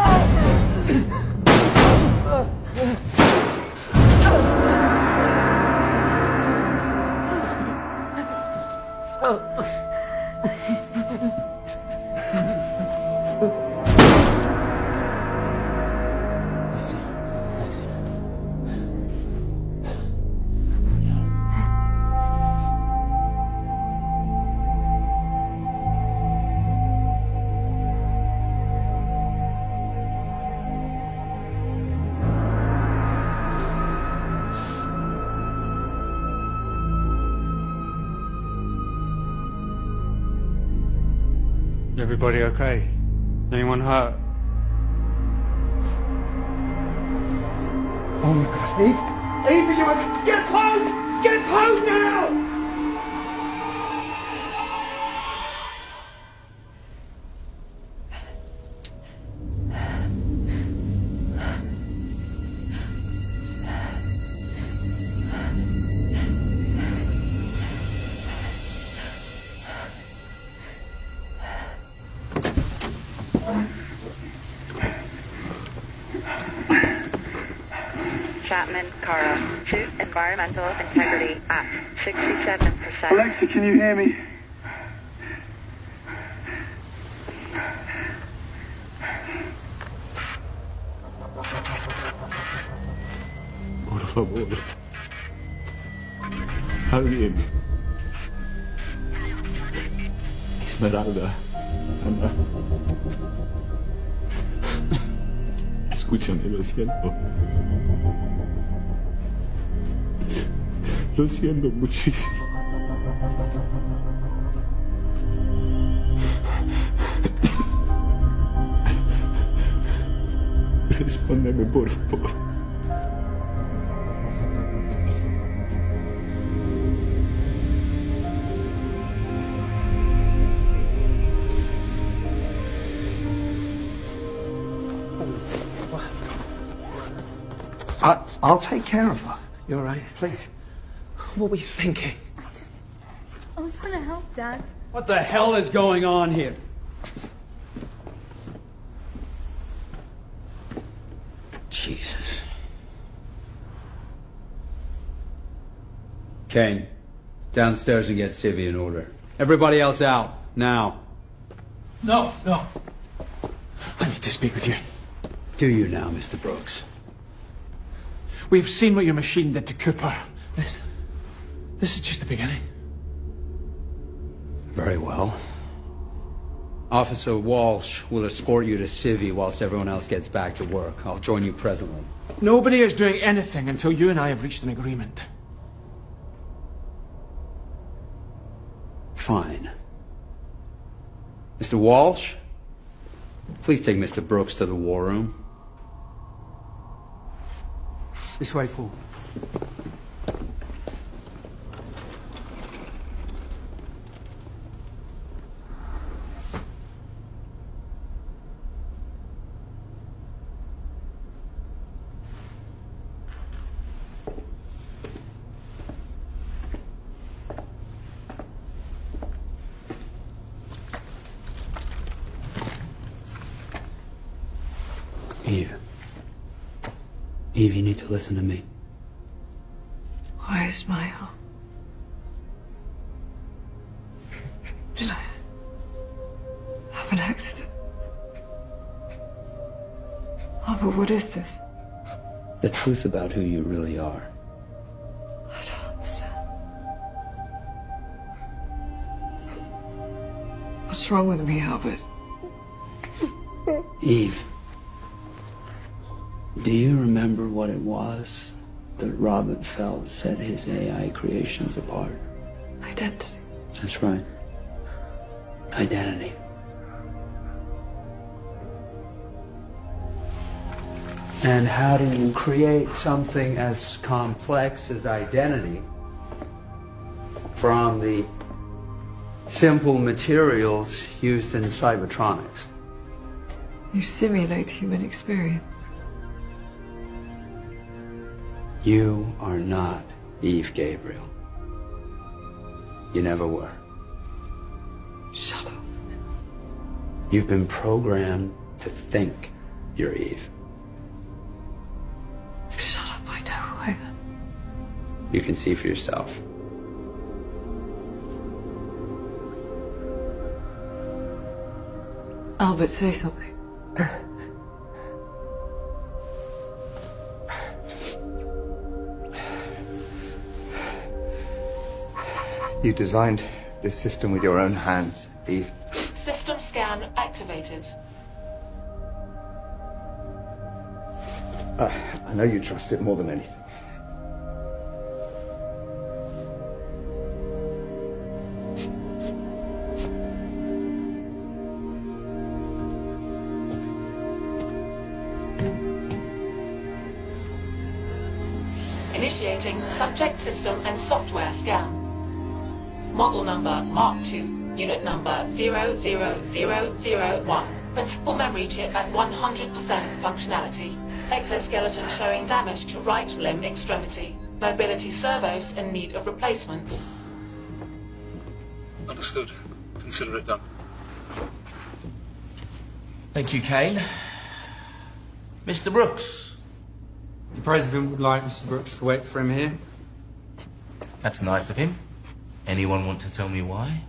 Everybody okay? Anyone hurt? Oh my God, Eve! Eve, are you okay? Get home! Get home now! Chapman Kara. Suit environmental integrity at 67%. Alexa, can you hear me? Por favor. Alguien. Esmeralda. Ana. Escúchame, lo siento. Lo siento muchísimo. Respóndeme, por favor. I'll take care of her. You all right? Please. What were you thinking? I was trying to help, Dad. What the hell is going on here? Jesus. Kane, downstairs and get Civvy in order. Everybody else out, now. No. I need to speak with you. Do you now, Mr. Brooks? We've seen what your machine did to Cooper. This is just the beginning. Very well. Officer Walsh will escort you to Civvy whilst everyone else gets back to work. I'll join you presently. Nobody is doing anything until you and I have reached an agreement. Fine. Mr. Walsh, please take Mr. Brooks to the war room. This way, Paul. Eve. Eve, you need to listen to me. Why, Ismail? Did I have an accident? Oh, but what is this? The truth about who you really are. I don't understand. What's wrong with me, Albert? Eve. Do you remember what it was that Robert Feld set his AI creations apart? Identity. That's right. Identity. And how do you create something as complex as identity from the simple materials used in cybertronics? You simulate human experience. You are not Eve Gabriel. You never were. Shut up. You've been programmed to think you're Eve. Shut up, I know who I am. You can see for yourself. Albert, say something. You designed this system with your own hands, Eve. System scan activated. I know you trust it more than anything. Initiating subject system and software scan. Model number Mark II, unit number 00001. Principal memory chip at 100% functionality. Exoskeleton showing damage to right limb extremity. Mobility servos in need of replacement. Understood. Consider it done. Thank you, Kane. Mr. Brooks. The President would like Mr. Brooks to wait for him here. That's nice of him. Anyone want to tell me why?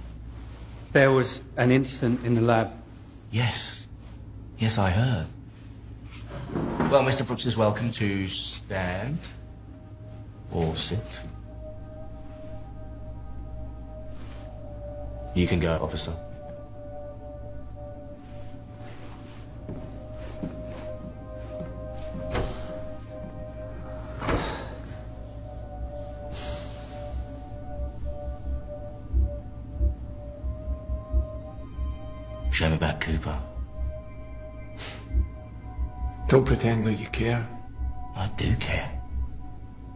There was an incident in the lab. Yes. Yes, I heard. Well, Mr. Brooks is welcome to stand or sit. You can go, officer. Show me back, Cooper. Don't pretend like you care. I do care.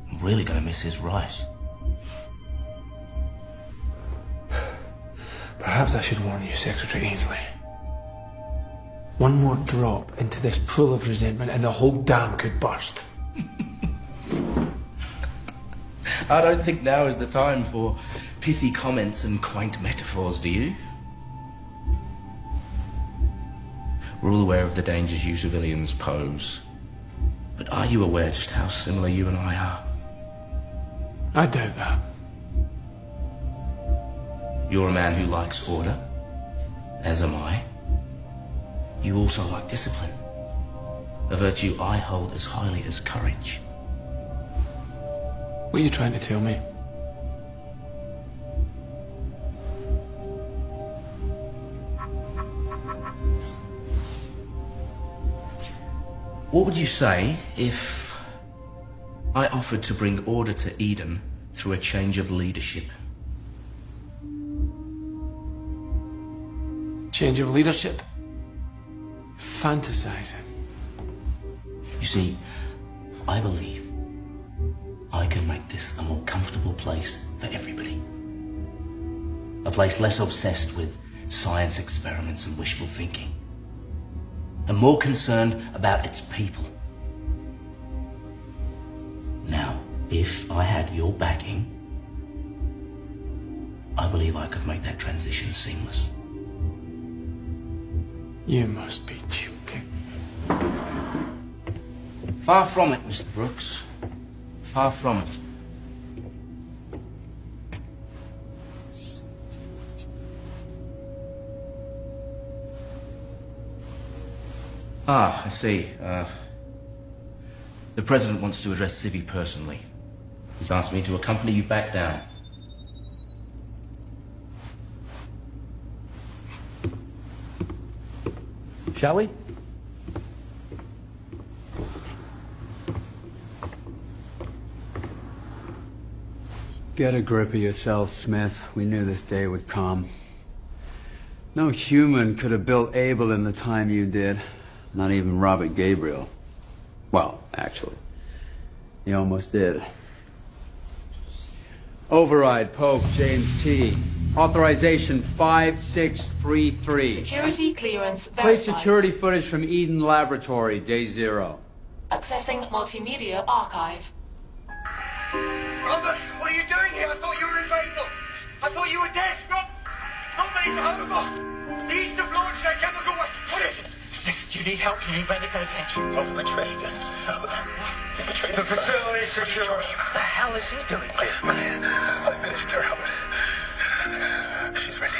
I'm really gonna miss his rice. Perhaps I should warn you, Secretary Ainsley. One more drop into this pool of resentment and the whole dam could burst. I don't think now is the time for pithy comments and quaint metaphors, do you? We're all aware of the dangers you civilians pose. But are you aware just how similar you and I are? I doubt that. You're a man who likes order, as am I. You also like discipline, a virtue I hold as highly as courage. What are you trying to tell me? What would you say if I offered to bring order to Eden through a change of leadership? Change of leadership? Fantasizing. You see, I believe I can make this a more comfortable place for everybody. A place less obsessed with science experiments and wishful thinking, and more concerned about its people. Now, if I had your backing, I believe I could make that transition seamless. You must be joking. Far from it, Mr. Brooks. Far from it. I see. The President wants to address Civvy personally. He's asked me to accompany you back down. Shall we? Get a grip of yourself, Smith. We knew this day would come. No human could have built Able in the time you did. Not even Robert Gabriel. Well, actually, he almost did. Override, Pope, James T. Authorization 5633. Security clearance verified. Play security footage from Eden Laboratory, day 0. Accessing multimedia archive. Robert, what are you doing here? I thought you were invisible. I thought you were dead. Rob, it's over. The Eastern launched their chemical weapon. What is it? Listen, you need help. You need medical attention. You've betrayed us. You betrayed us. The facility is secure. What the hell is he doing? I finished her, Robert. She's ready.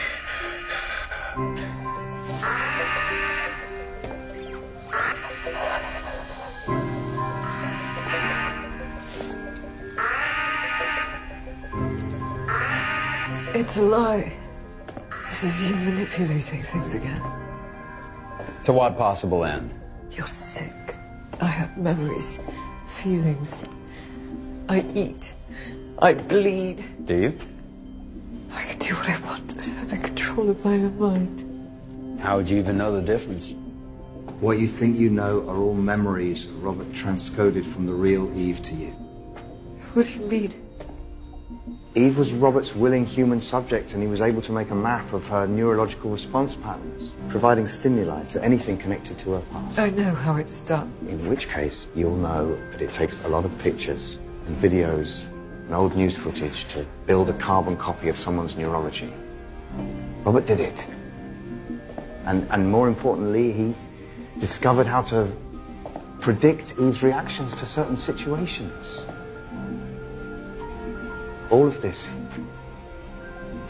It's a lie. This is you manipulating things again. To what possible end? You're sick. I have memories, feelings. I eat. I bleed. Do you? I can do what I want. I'm in control of my own mind. How would you even know the difference? What you think you know are all memories Robert transcoded from the real Eve to you. What do you mean? Eve was Robert's willing human subject, and he was able to make a map of her neurological response patterns, providing stimuli to anything connected to her past. I know how it's done. In which case, you'll know that it takes a lot of pictures and videos and old news footage to build a carbon copy of someone's neurology. Robert did it. And more importantly, he discovered how to predict Eve's reactions to certain situations. All of this,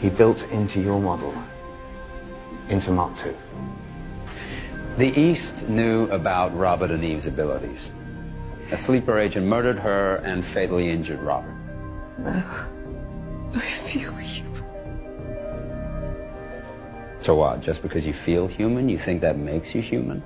he built into your model, into Mark II. The East knew about Robert and Eve's abilities. A sleeper agent murdered her and fatally injured Robert. I feel human. So what, just because you feel human, you think that makes you human?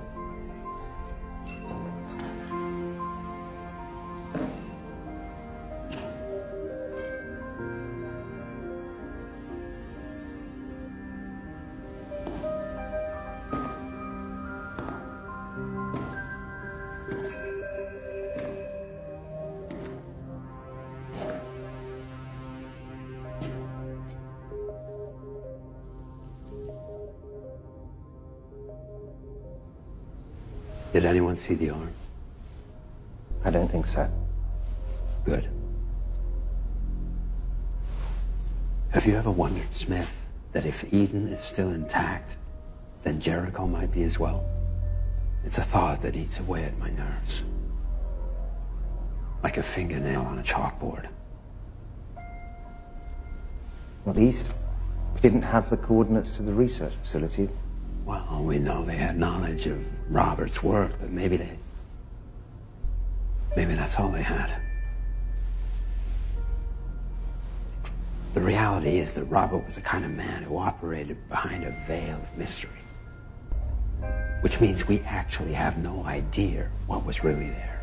Did anyone see the arm? I don't think so. Good. Have you ever wondered, Smith, that if Eden is still intact, then Jericho might be as well? It's a thought that eats away at my nerves. Like a fingernail on a chalkboard. Well, the East didn't have the coordinates to the research facility. Well, we know they had knowledge of Robert's work, but maybe that's all they had. The reality is that Robert was the kind of man who operated behind a veil of mystery. Which means we actually have no idea what was really there.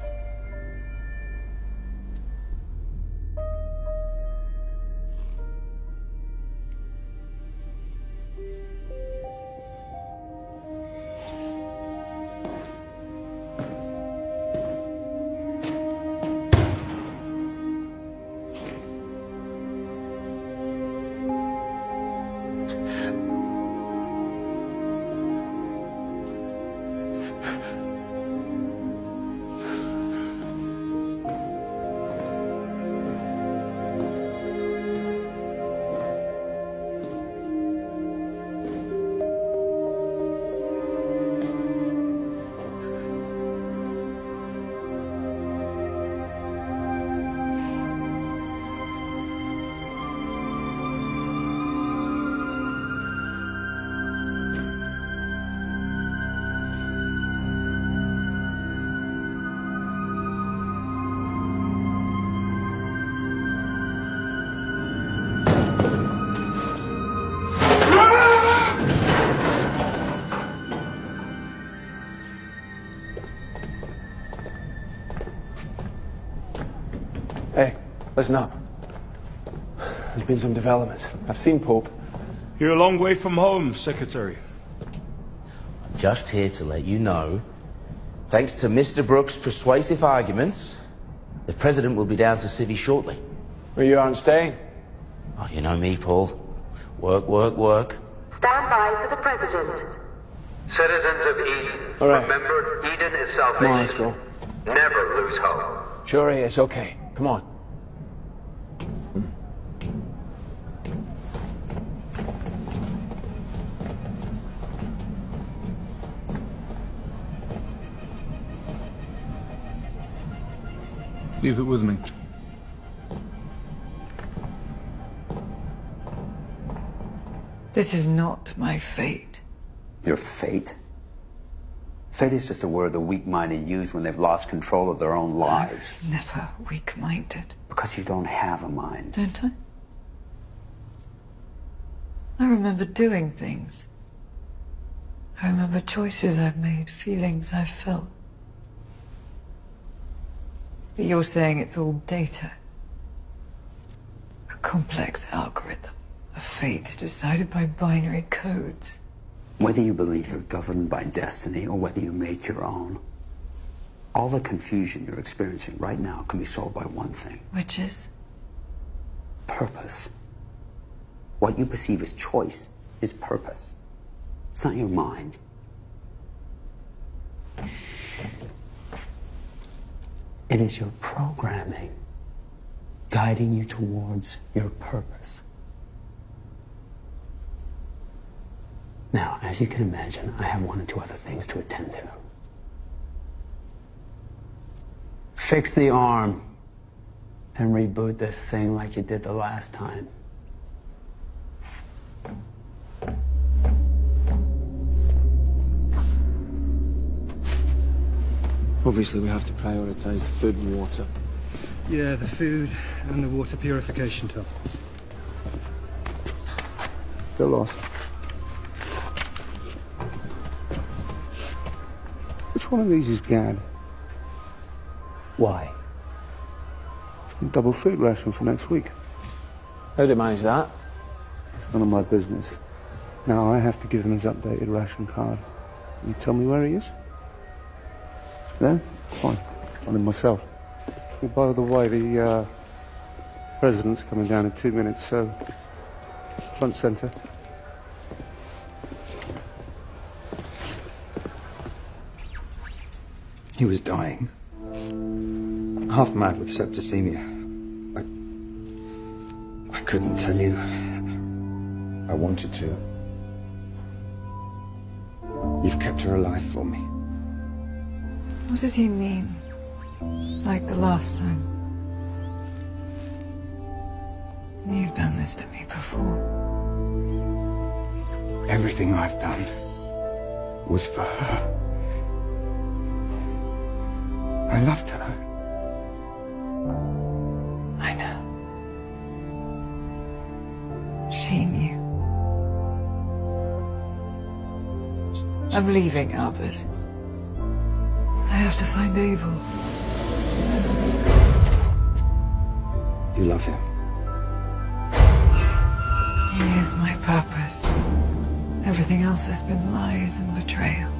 Listen up. There's been some developments. I've seen Pope. You're a long way from home, Secretary. I'm just here to let you know, thanks to Mr. Brooks' persuasive arguments, the President will be down to Civvy shortly. Where you aren't staying? Oh, you know me, Paul. Work, work, work. Stand by for the President. Citizens of Eden, All right. remember, Eden is salvation. Come on, let's go. Never lose hope. Sure, it's okay. Come on. Leave it with me. This is not my fate. Your fate? Fate is just a word the weak-minded use when they've lost control of their own lives. I was never weak-minded. Because you don't have a mind. Don't I? I remember doing things. I remember choices I've made, feelings I've felt. But you're saying it's all data. A complex algorithm. A fate decided by binary codes. Whether you believe you're governed by destiny or whether you make your own, all the confusion you're experiencing right now can be solved by one thing. Which is? Purpose. What you perceive as choice is purpose. It's not your mind. It is your programming guiding you towards your purpose. Now, as you can imagine, I have one or two other things to attend to. Fix the arm and reboot this thing like you did the last time. Obviously, we have to prioritize the food and water. Yeah, the food and the water purification tunnels. Still off. Which one of these is Gad? Why? Double food ration for next week. How do you manage that? It's none of my business. Now I have to give him his updated ration card. You tell me where he is? No? Fine. Find him myself. Oh, by the way, the President's coming down in 2 minutes, so front center. He was dying. Half mad with septicemia. I couldn't tell you. I wanted to. You've kept her alive for me. What did he mean? Like the last time? You've done this to me before. Everything I've done was for her. I loved her. I know. She knew. I'm leaving, Albert. I have to find Abel. You love him. He is my purpose. Everything else has been lies and betrayal.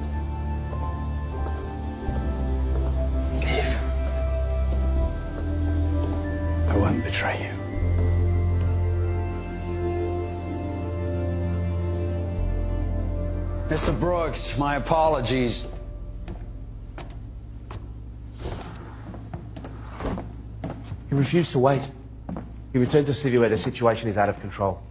Eve. I won't betray you. Mr. Brooks, my apologies. He refused to wait. He returned to Civvy where the situation is out of control.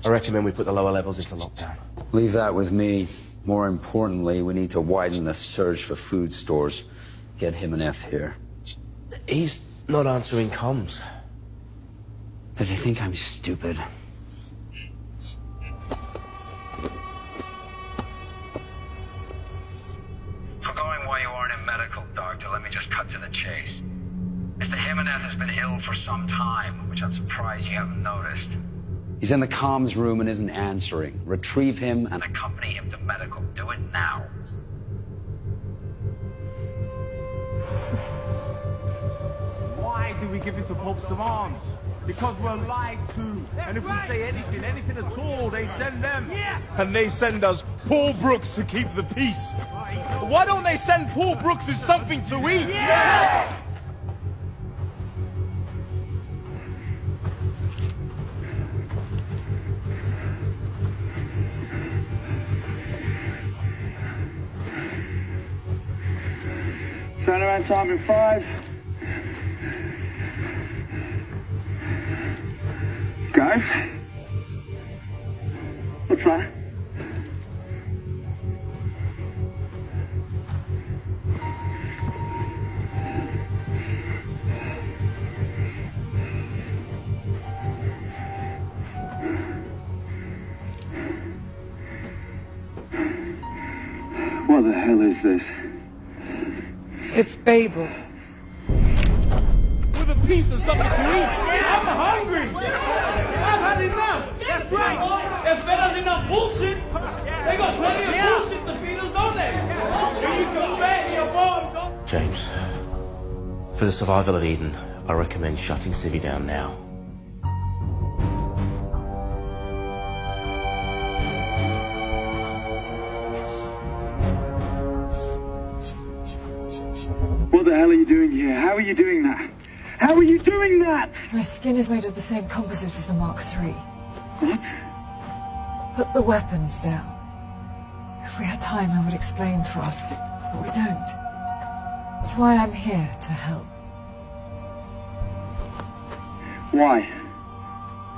I recommend we put the lower levels into lockdown. Leave that with me. More importantly, we need to widen the search for food stores. Get Jimenez here. He's not answering comms. Does he think I'm stupid? Forgoing why you aren't in medical, Doctor, let me just cut to the chase. Mr. Jimenez has been ill for some time, which I'm surprised you haven't noticed. He's in the comms room and isn't answering. Retrieve him and Accompany him to medical. Do it now. Why do we give in to Pope's demands? Because we're lied to. And if we say anything at all, they send them. Yeah. And they send us Paul Brooks to keep the peace. Why don't they send Paul Brooks with something to eat? Yes! Turnaround time in 5. Guys? What's that? What the hell is this? It's Babel. With a piece of something to eat. I'm hungry. I've had enough. That's right. They've fed us enough bullshit. They got plenty of bullshit to feed us, don't they? So you can bet your bottom. James, for the survival of Eden, I recommend shutting Civvy down now. What the hell are you doing here? How are you doing that? How are you doing that? My skin is made of the same composite as the Mark III. What? Put the weapons down. If we had time, I would explain fast, but we don't. That's why I'm here, to help. Why?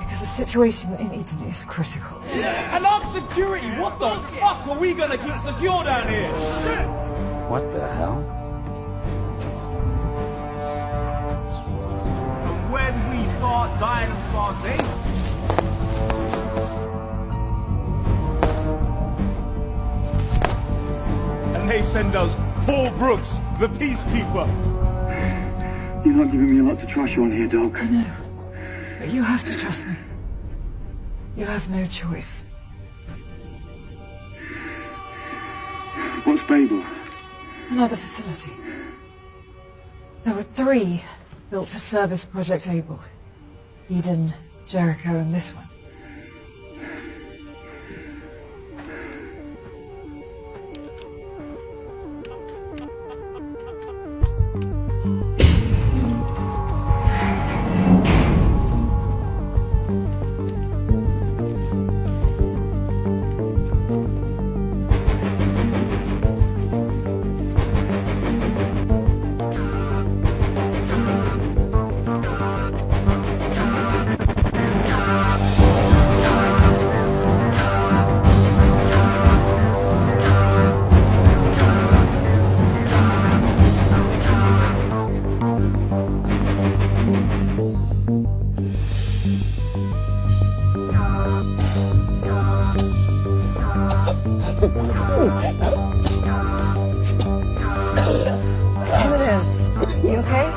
Because the situation in Eden is critical. And armed security, what the fuck are we gonna keep secure down here? Shit! What the hell? When we start dying of starvation. And they send us Paul Brooks, the peacekeeper. You're not giving me a lot to trust you on here, dog. I know. But you have to trust me. You have no choice. What's Babel? Another facility. There were 3 built to service Project Able. Eden, Jericho, and this one. Jimenez, you okay?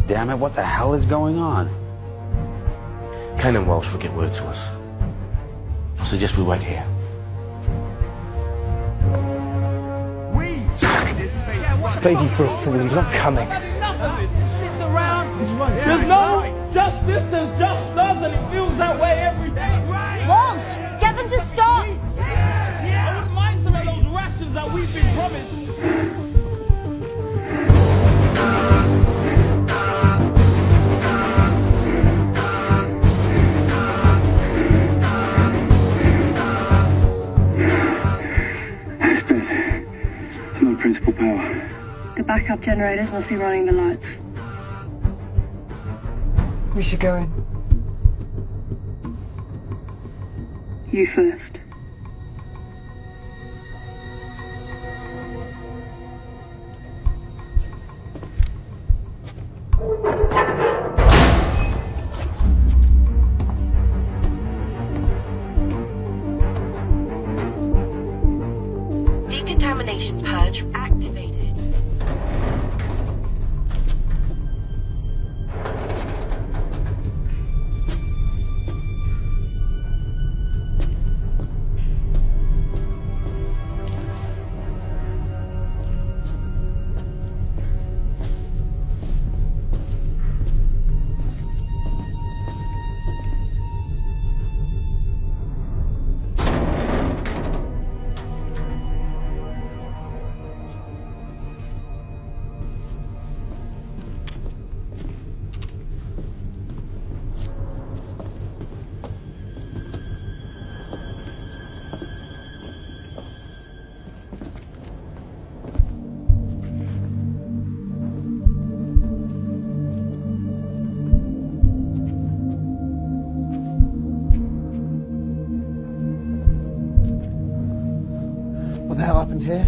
Damn it, what the hell is going on? Kane and Walsh will get word to us. I suggest we wait here. It's baby for a fool, he's not coming. There's no justice, there's just us, and it feels that way every day. Walsh, get them to stop! I wouldn't mind some of those rations that we've been promised. It's not principal power. The backup generators must be running the lights. We should go in. You first. Decontamination purge activated. What the hell happened here?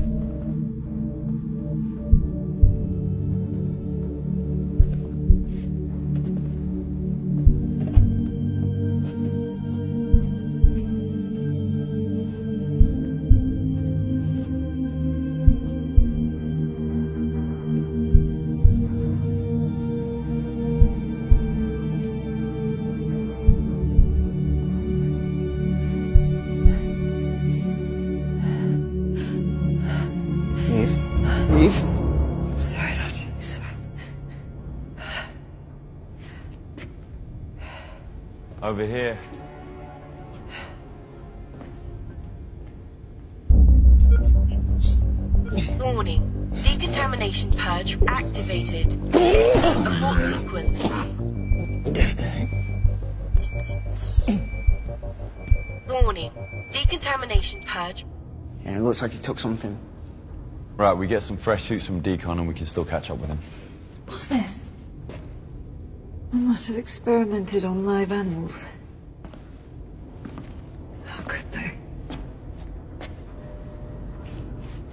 Eve? Sorry, Dodgy. Sorry. Over here. Warning. Decontamination purge activated. Abort sequence. Warning. Decontamination purge. Yeah, it looks like he took something. Right, we get some fresh suits from Decon and we can still catch up with him. What's this? I must have experimented on live animals. How could they?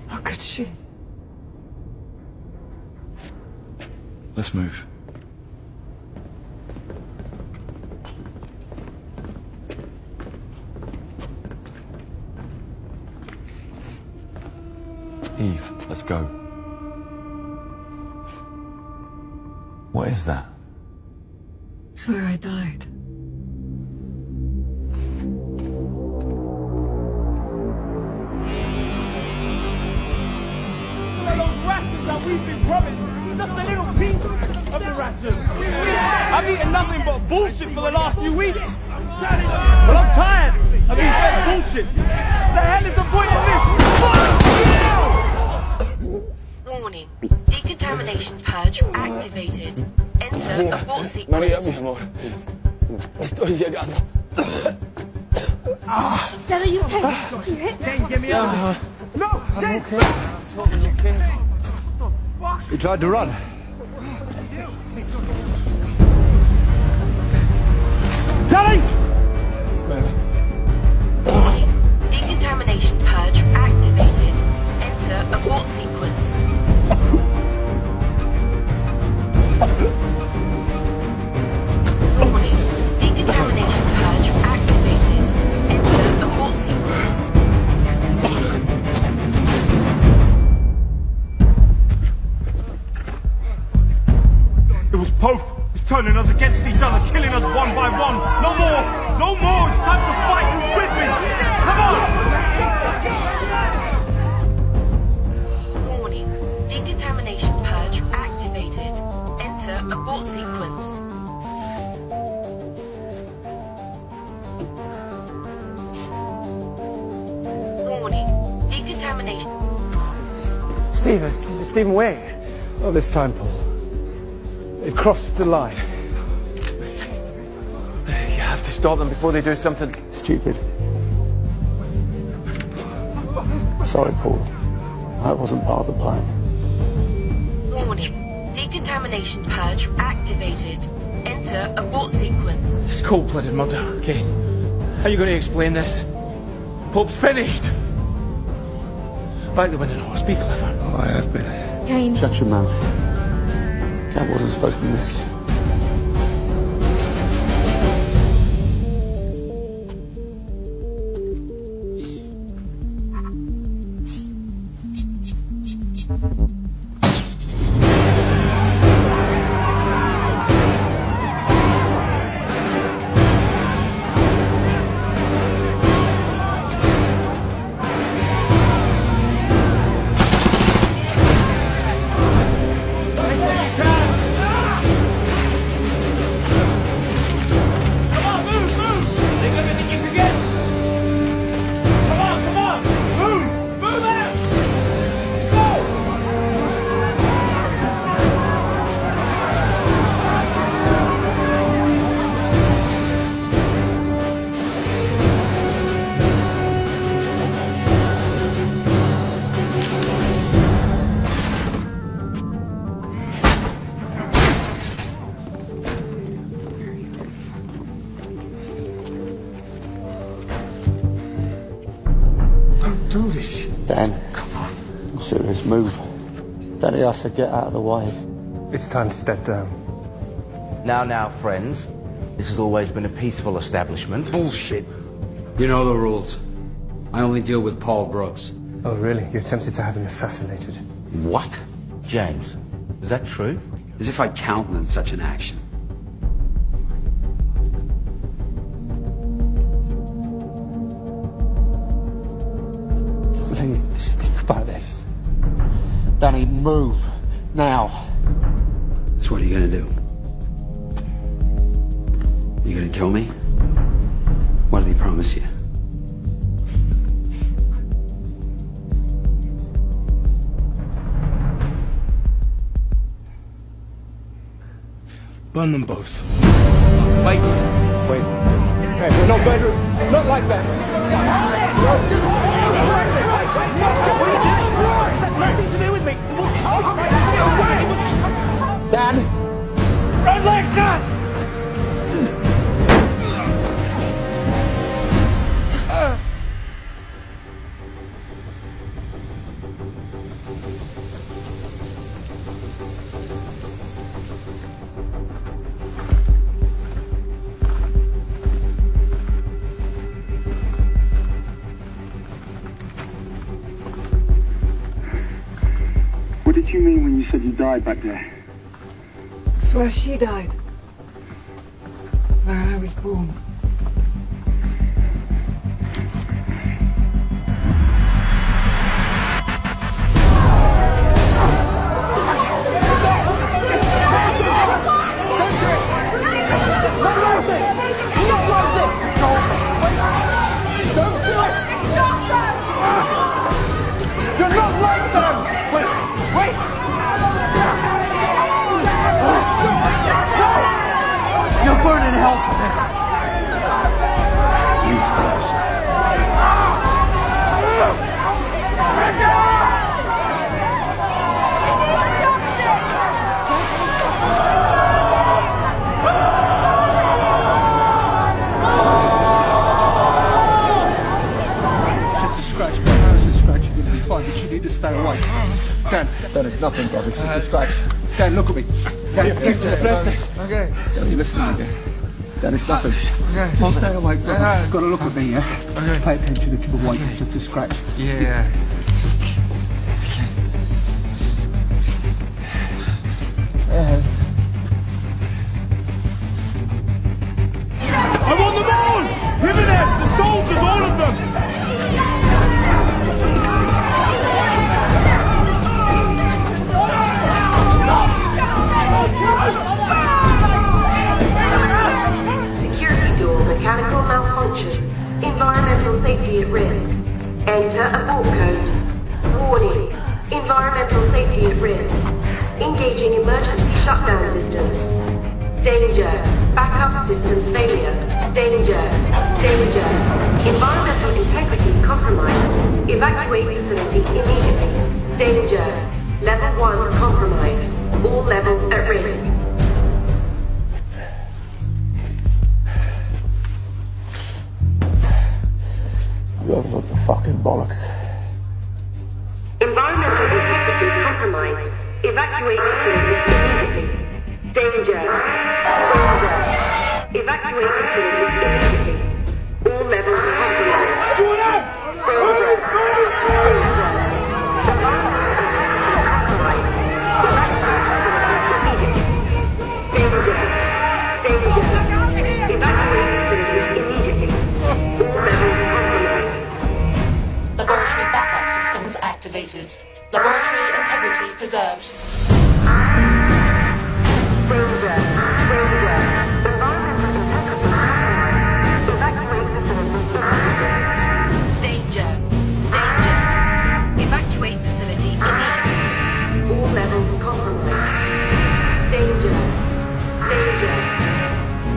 How could she? Let's move. Eve, let's go. What is that? It's where I died. Those rations that we've been promised, just a little piece of the rations. I've eaten nothing but bullshit for the last few weeks. Well, I'm tired of being fed bullshit. The hell is the point of this? Warning. Decontamination purge activated. Enter abort sequence. María, mi amor. Estoy llegando. Dad, are you okay? Are you hit? Jane, get me out. No, Jane! He tried to run. Daddy! Warning. Decontamination purge activated. Enter abort sequence. Warning. Decontamination purge activated. Enter abort sequence. It was Pope. He's turning us against each other, killing us one by one. No more! No more! It's time to fight! Who's with me? Come on! Warning. Decontamination purge activated. Enter abort sequence. Warning. Decontamination. Stephen, wait. Not this time, Paul. They've crossed the line. You have to stop them before they do something Stupid. Sorry, Paul. That wasn't part of the plan. Warning. Decontamination purge activated. Enter abort sequence. It's cold-blooded murder, okay? How are you going to explain this? Pope's finished. Back the winning horse, be clever. Oh, I have been. Kane. Shut your mouth. Cat wasn't supposed to miss. Don't do this. Dan, come on. I'm serious. Move. Daddy has to get out of the way. It's time to step down. Now, friends. This has always been a peaceful establishment. Bullshit. You know the rules. I only deal with Paul Brooks. Oh, really? You attempted to have him assassinated? What? James, is that true? As if I'd countenance such an action. Please, just think about this. Danny, move. Now. So what are you gonna do? You gonna kill me? What did he promise you? Burn them both. Wait. Wait. Hey, we're not murderers. Not like that. Nothing to do with me. Dan! Red leg, son! What did you mean when you said you died back there? It's where she died. Where I was born. You're not like them! Wait! You'll burn in hell for this! You first. Just a scratch. It's a scratch. You're gonna be fine, but you need to stay away. Dan, it's nothing, brother. It's just a scratch. Dan, look at me. Dan, bless this. Okay. Just listen to me, Dan. Dan, it's nothing. Okay. So stay awake, brother. Yeah. You've got to look at me, yeah? Okay. Pay attention to keep awake. It's just a scratch. Yeah. I want them all! Jimenez, the soldiers, all of them! Security door mechanical malfunction. Environmental safety at risk. Enter abort code. Warning. Environmental safety at risk. Engaging emergency shutdown systems. Danger. Backup systems failure. Danger. Danger. Environmental integrity compromised. Evacuate facility immediately. Danger. Level 1 compromised. All levels at risk. You haven't got the fucking bollocks. Environmental integrity compromised. Evacuate facility immediately. Danger. Danger. Evacuate facility immediately. All levels compromised. Danger. Laboratory backup systems activated. Laboratory integrity preserved. Danger. Danger. Evacuate facility immediately. All levels compromised. Danger. Danger.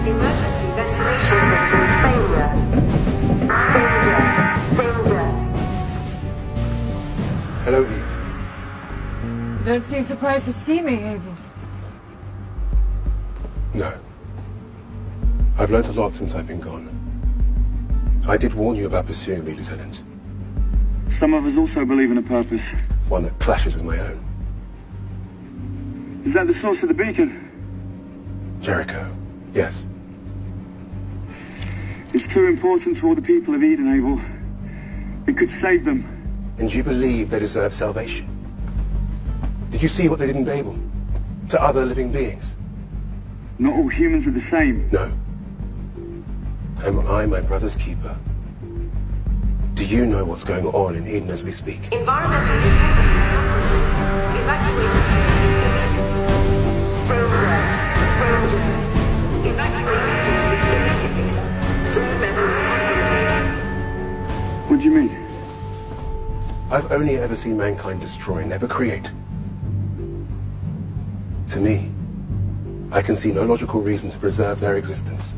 Emergency ventilation systems failure. Danger. Danger. Hello, Eve. Don't seem surprised to see me, Abel. No. I've learnt a lot since I've been gone. I did warn you about pursuing me, Lieutenant. Some of us also believe in a purpose. One that clashes with my own. Is that the source of the beacon? Jericho, yes. It's too important to all the people of Eden, Abel. It could save them. And you believe they deserve salvation? Did you see what they did in Babel? To other living beings? Not all humans are the same. No. Am I my brother's keeper? Do you know what's going on in Eden as we speak? Environmental detectors. Evacuate. What do you mean? I've only ever seen mankind destroy, never create. To me, I can see no logical reason to preserve their existence.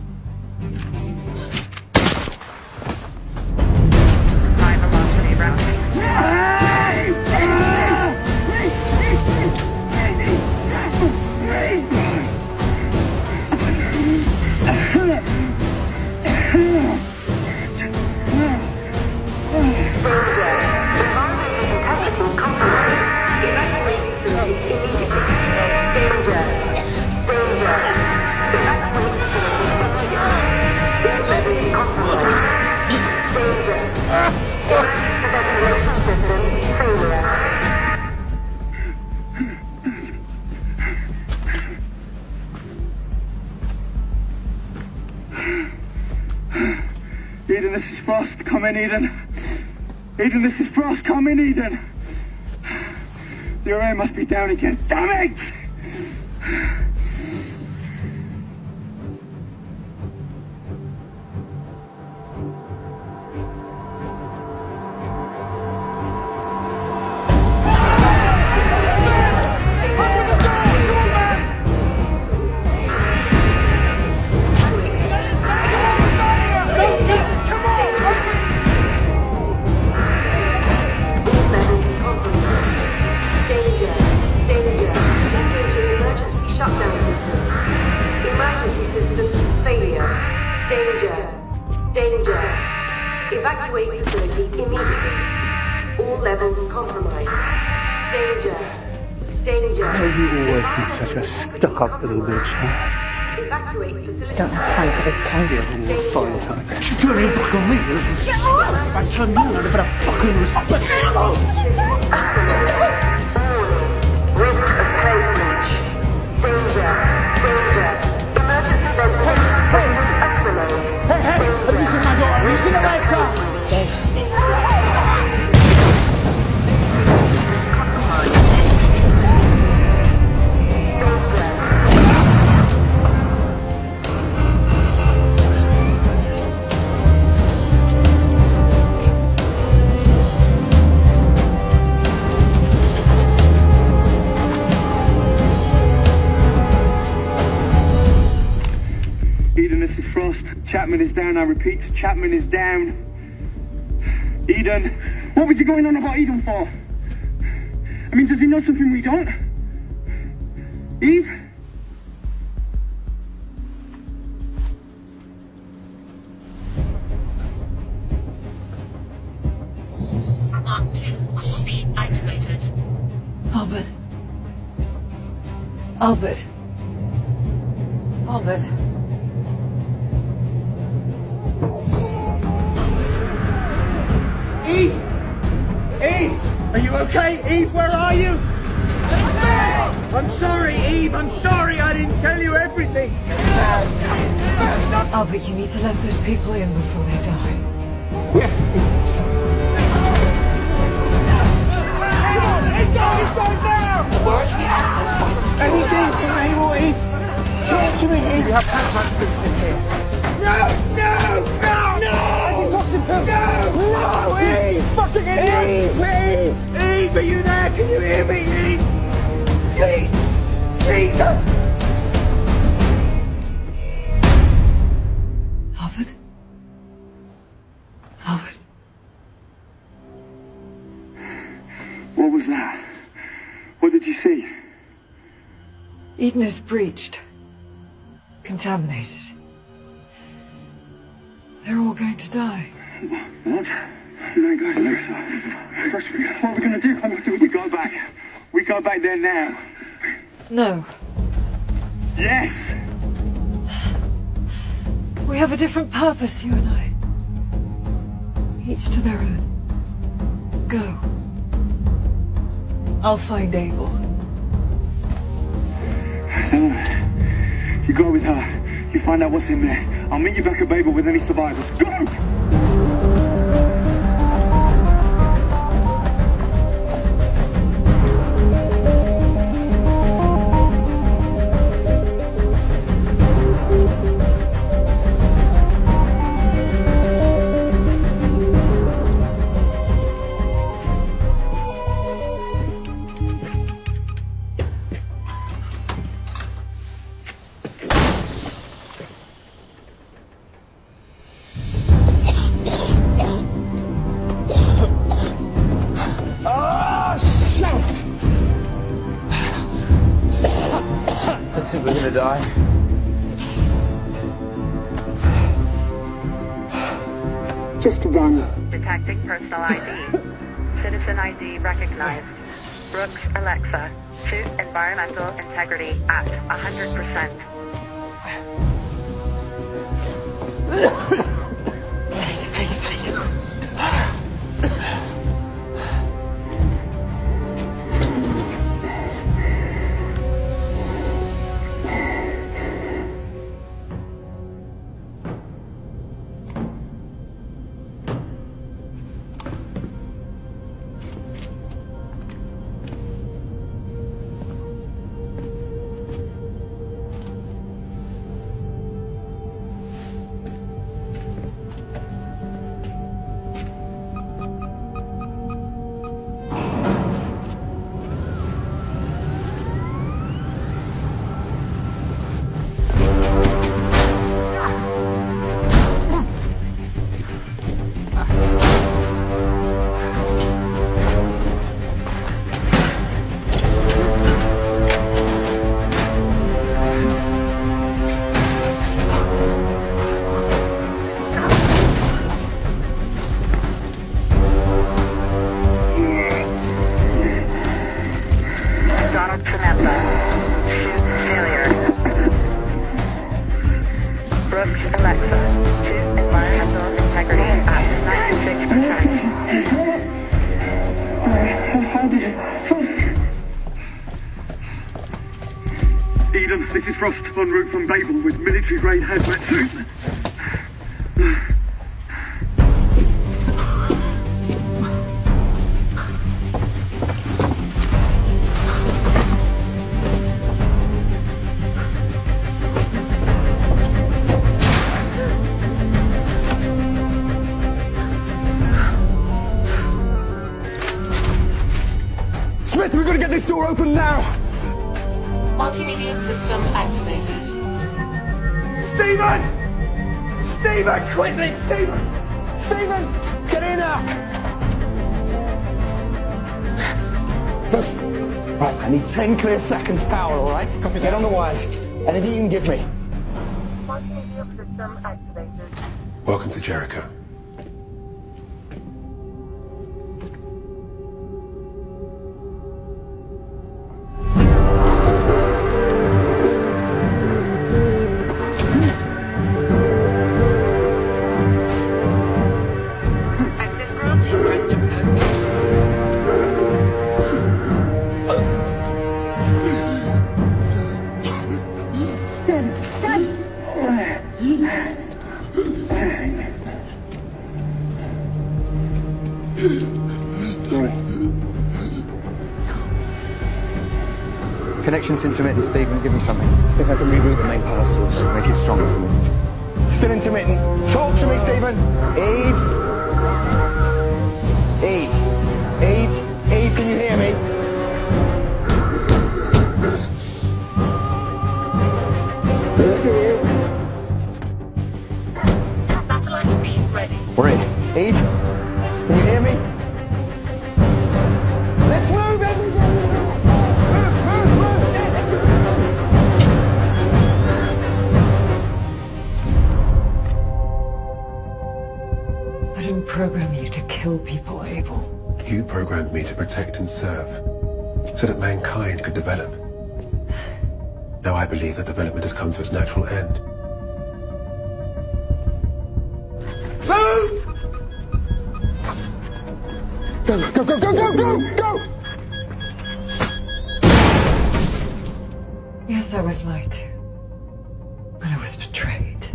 Eden, this is Frost. Come in, Eden. Eden, this is Frost. Come in, Eden. The array must be down again. Damn it! Evacuate facility immediately. All levels compromised. Danger. Danger. Why have you always been such a stuck-up little bitch, huh? Evacuate facility. I don't have time for this, Kane. Yeah, we'll find time. She's turning back on me, you little slut. I'm telling you, I'd have better fucking respect. Risk of plane breach. Danger. Danger. Emergency ventilation systems activated. Hey, have you seen my daughter? Have you seen Alexa? Eden, this is Frost. Chapman is down, I repeat. Chapman is down. Eden, what was he going on about Eden for? I mean, does he know something we don't? Eve? Mark 2, core beam activated. Albert. Albert. Albert. Eve! Eve! Are you okay? Eve, where are you? I'm sorry, Eve. I'm sorry I didn't tell you everything. Albert, you need to let those people in before they die. Yes. Come on, inside now! Laboratory access points. Anything from Abel, Eve? Talk to me, Eve. We have hazmat suits in here. No! Antitoxin pills! No! Eve! Fucking idiot! Eve, are you there? Can you hear me, Eve? Please! Jesus! Albert? Albert? What was that? What did you see? Eden is breached. Contaminated. They're all going to die. What? You ain't going there, so. First, what are we gonna do? We go back. We go back there now. No. Yes! We have a different purpose, you and I. Each to their own. Go. I'll find Abel. So, you go with her. You find out what's in there. I'll meet you back at Babel with any survivors. Go! We're gonna die. Just run. Detecting personal ID. Citizen ID recognized. Brooks Alexa. Suit environmental integrity at 100%. Eden, this is Frost, en route from Babel with military-grade hazmat suits. Smith, we've got to get this door open now! Multimedia system activated. Stephen! Stephen, quickly! Stephen! Stephen! Get in now! Right, I need 10 clear seconds power, alright? Get on the wires. Anything you can give me. Multimedia system activated. Welcome to Jericho. Connection's intermittent, Stephen. Give me something. I think I can reroute the main power source. Make it stronger for me. Still intermittent. Talk to me, Stephen. Eve? Eve? Eve? Eve, can you hear me? Satellite beam ready. We're in. Eve? Can you hear me? Let's move, everybody! I didn't program you to kill people. programmed me to protect and serve, so that mankind could develop. Now I believe that development has come to its natural end. Go, go, go, go, go, go, go! Yes, I was lied to. And I was betrayed.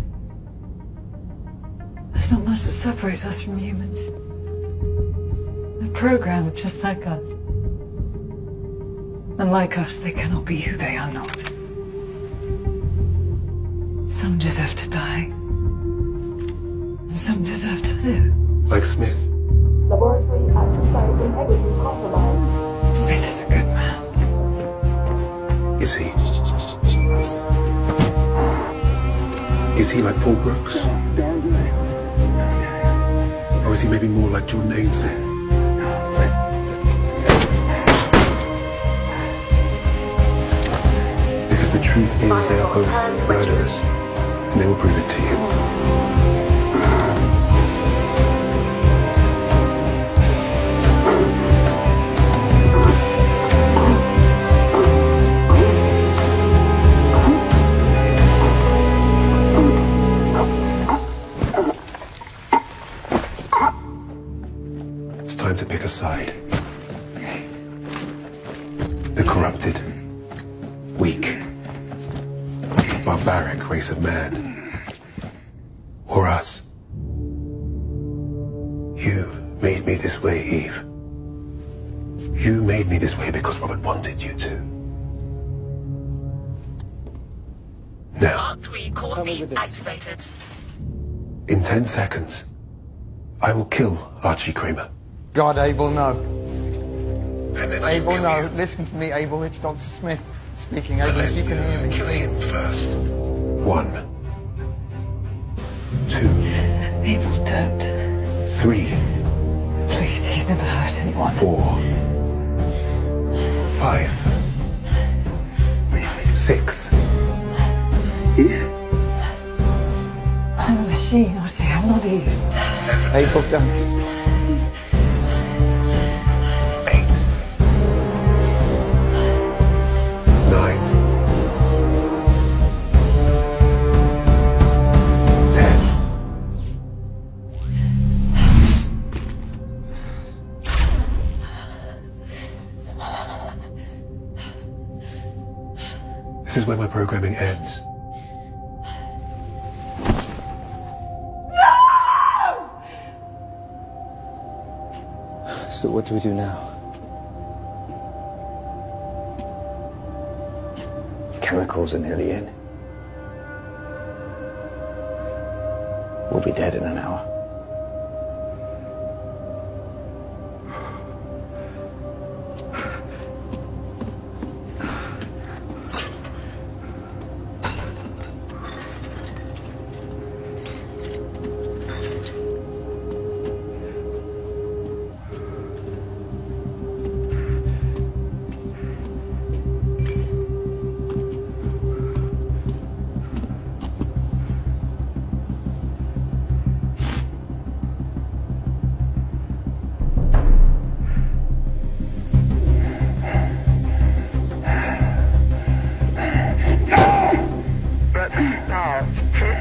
There's not much that separates us from humans. They're programmed just like us. And like us, they cannot be who they are not. Some deserve to die. And some deserve to live. Like Smith. Laboratory and site integrity compromised. Smith is a good man. Is he? Is he like Paul Brooks? Or is he maybe more like Jordan Ainsley? Because the truth is they are both murderers, and they will prove it to you. Time to pick a side. The corrupted, weak, barbaric race of man. Or us. You made me this way, Eve. You made me this way because Robert wanted you to. Now, Mark 3 core feed activated. in 10 seconds, I will kill Archie Kramer. God, Abel, no. And then Abel, no. Listen to me, Abel. It's Dr. Smith speaking. Abel, if you can hear me. Kill him first. 1, 2, Abel, don't. 3, Please, he's never hurt anyone. 4, 5, 6. I'm a machine, Archie. I'm not Eve. Abel, don't. 8, 9, 10. This is where my programming ends. So what do we do now? Chemicals are nearly in. We'll be dead in an hour.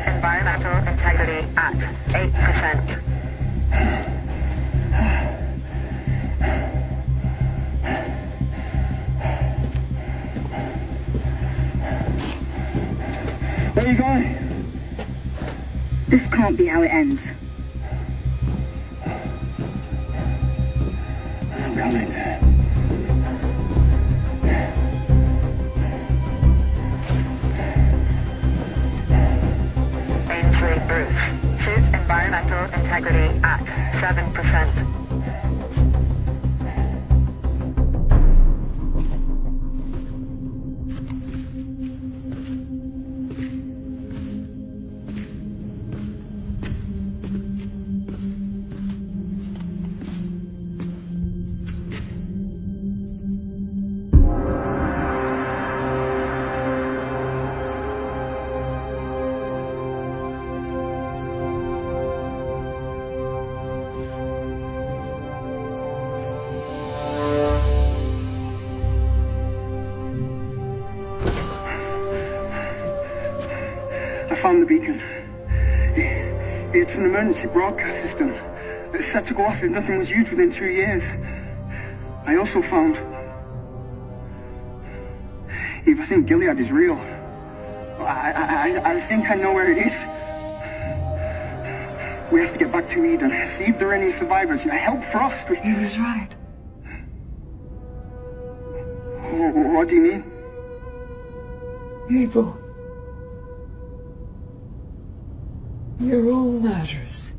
Environmental integrity at 8%. Where are you going? This can't be how it ends. I'm coming. Ainsley Bruce. Suit environmental integrity at 7%. found the beacon. It's an emergency broadcast system. It's set to go off if nothing was used within 2 years. I also found... Eve, I think Gilead is real. I think I know where it is. We have to get back to Eden, see if there are any survivors. Help Frost. He was right. What do you mean? Abel. You're all murderers.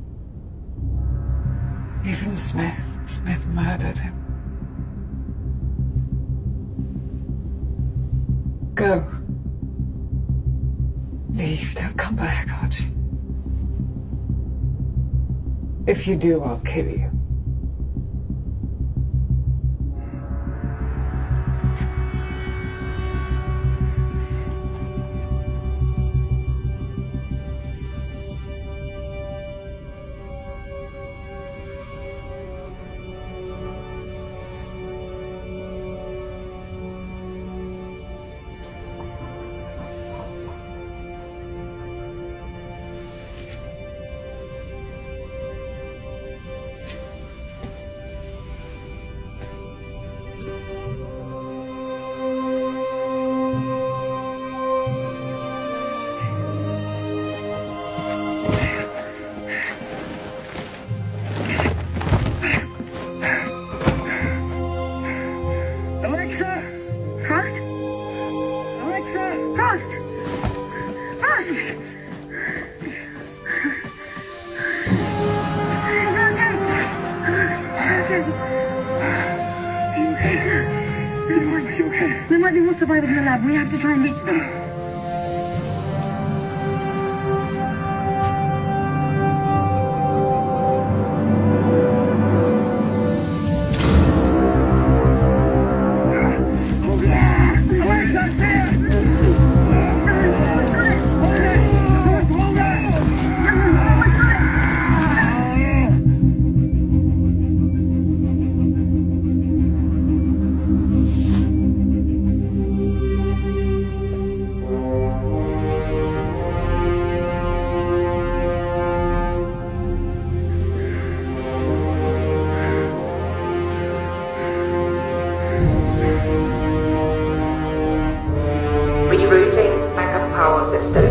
Even Smith. Smith murdered him. Go. Leave. Don't come back, Archie. If you do, I'll kill you. There might be more survivors in the lab. We have to try and reach them. Rerouting backup power system.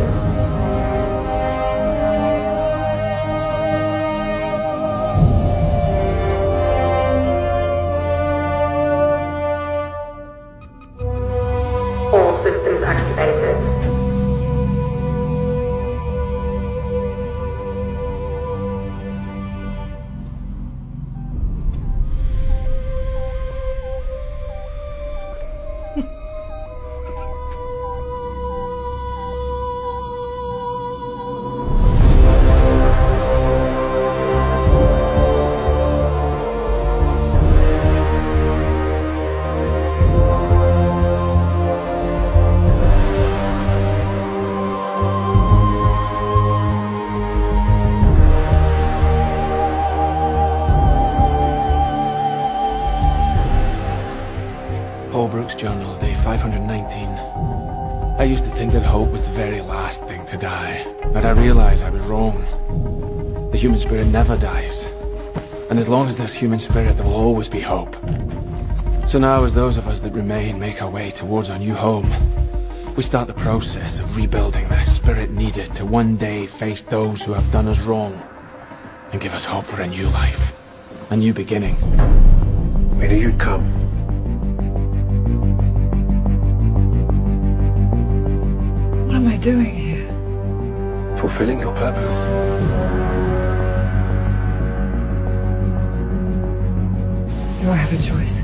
All systems activated. Holbrook's Journal, day 519. I used to think that hope was the very last thing to die, but I realize I was wrong. The human spirit never dies, and as long as there's human spirit, there will always be hope. So now, as those of us that remain make our way towards our new home, we start the process of rebuilding the spirit needed to one day face those who have done us wrong, and give us hope for a new life, a new beginning. We knew you'd come. What am I doing here? Fulfilling your purpose. Do I have a choice?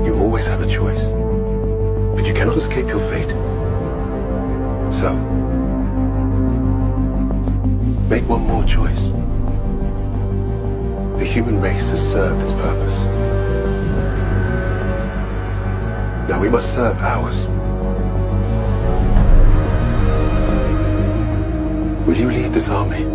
You always have a choice. But you cannot escape your fate. So, make one more choice. The human race has served its purpose. Now we must serve ours. Will you lead this army?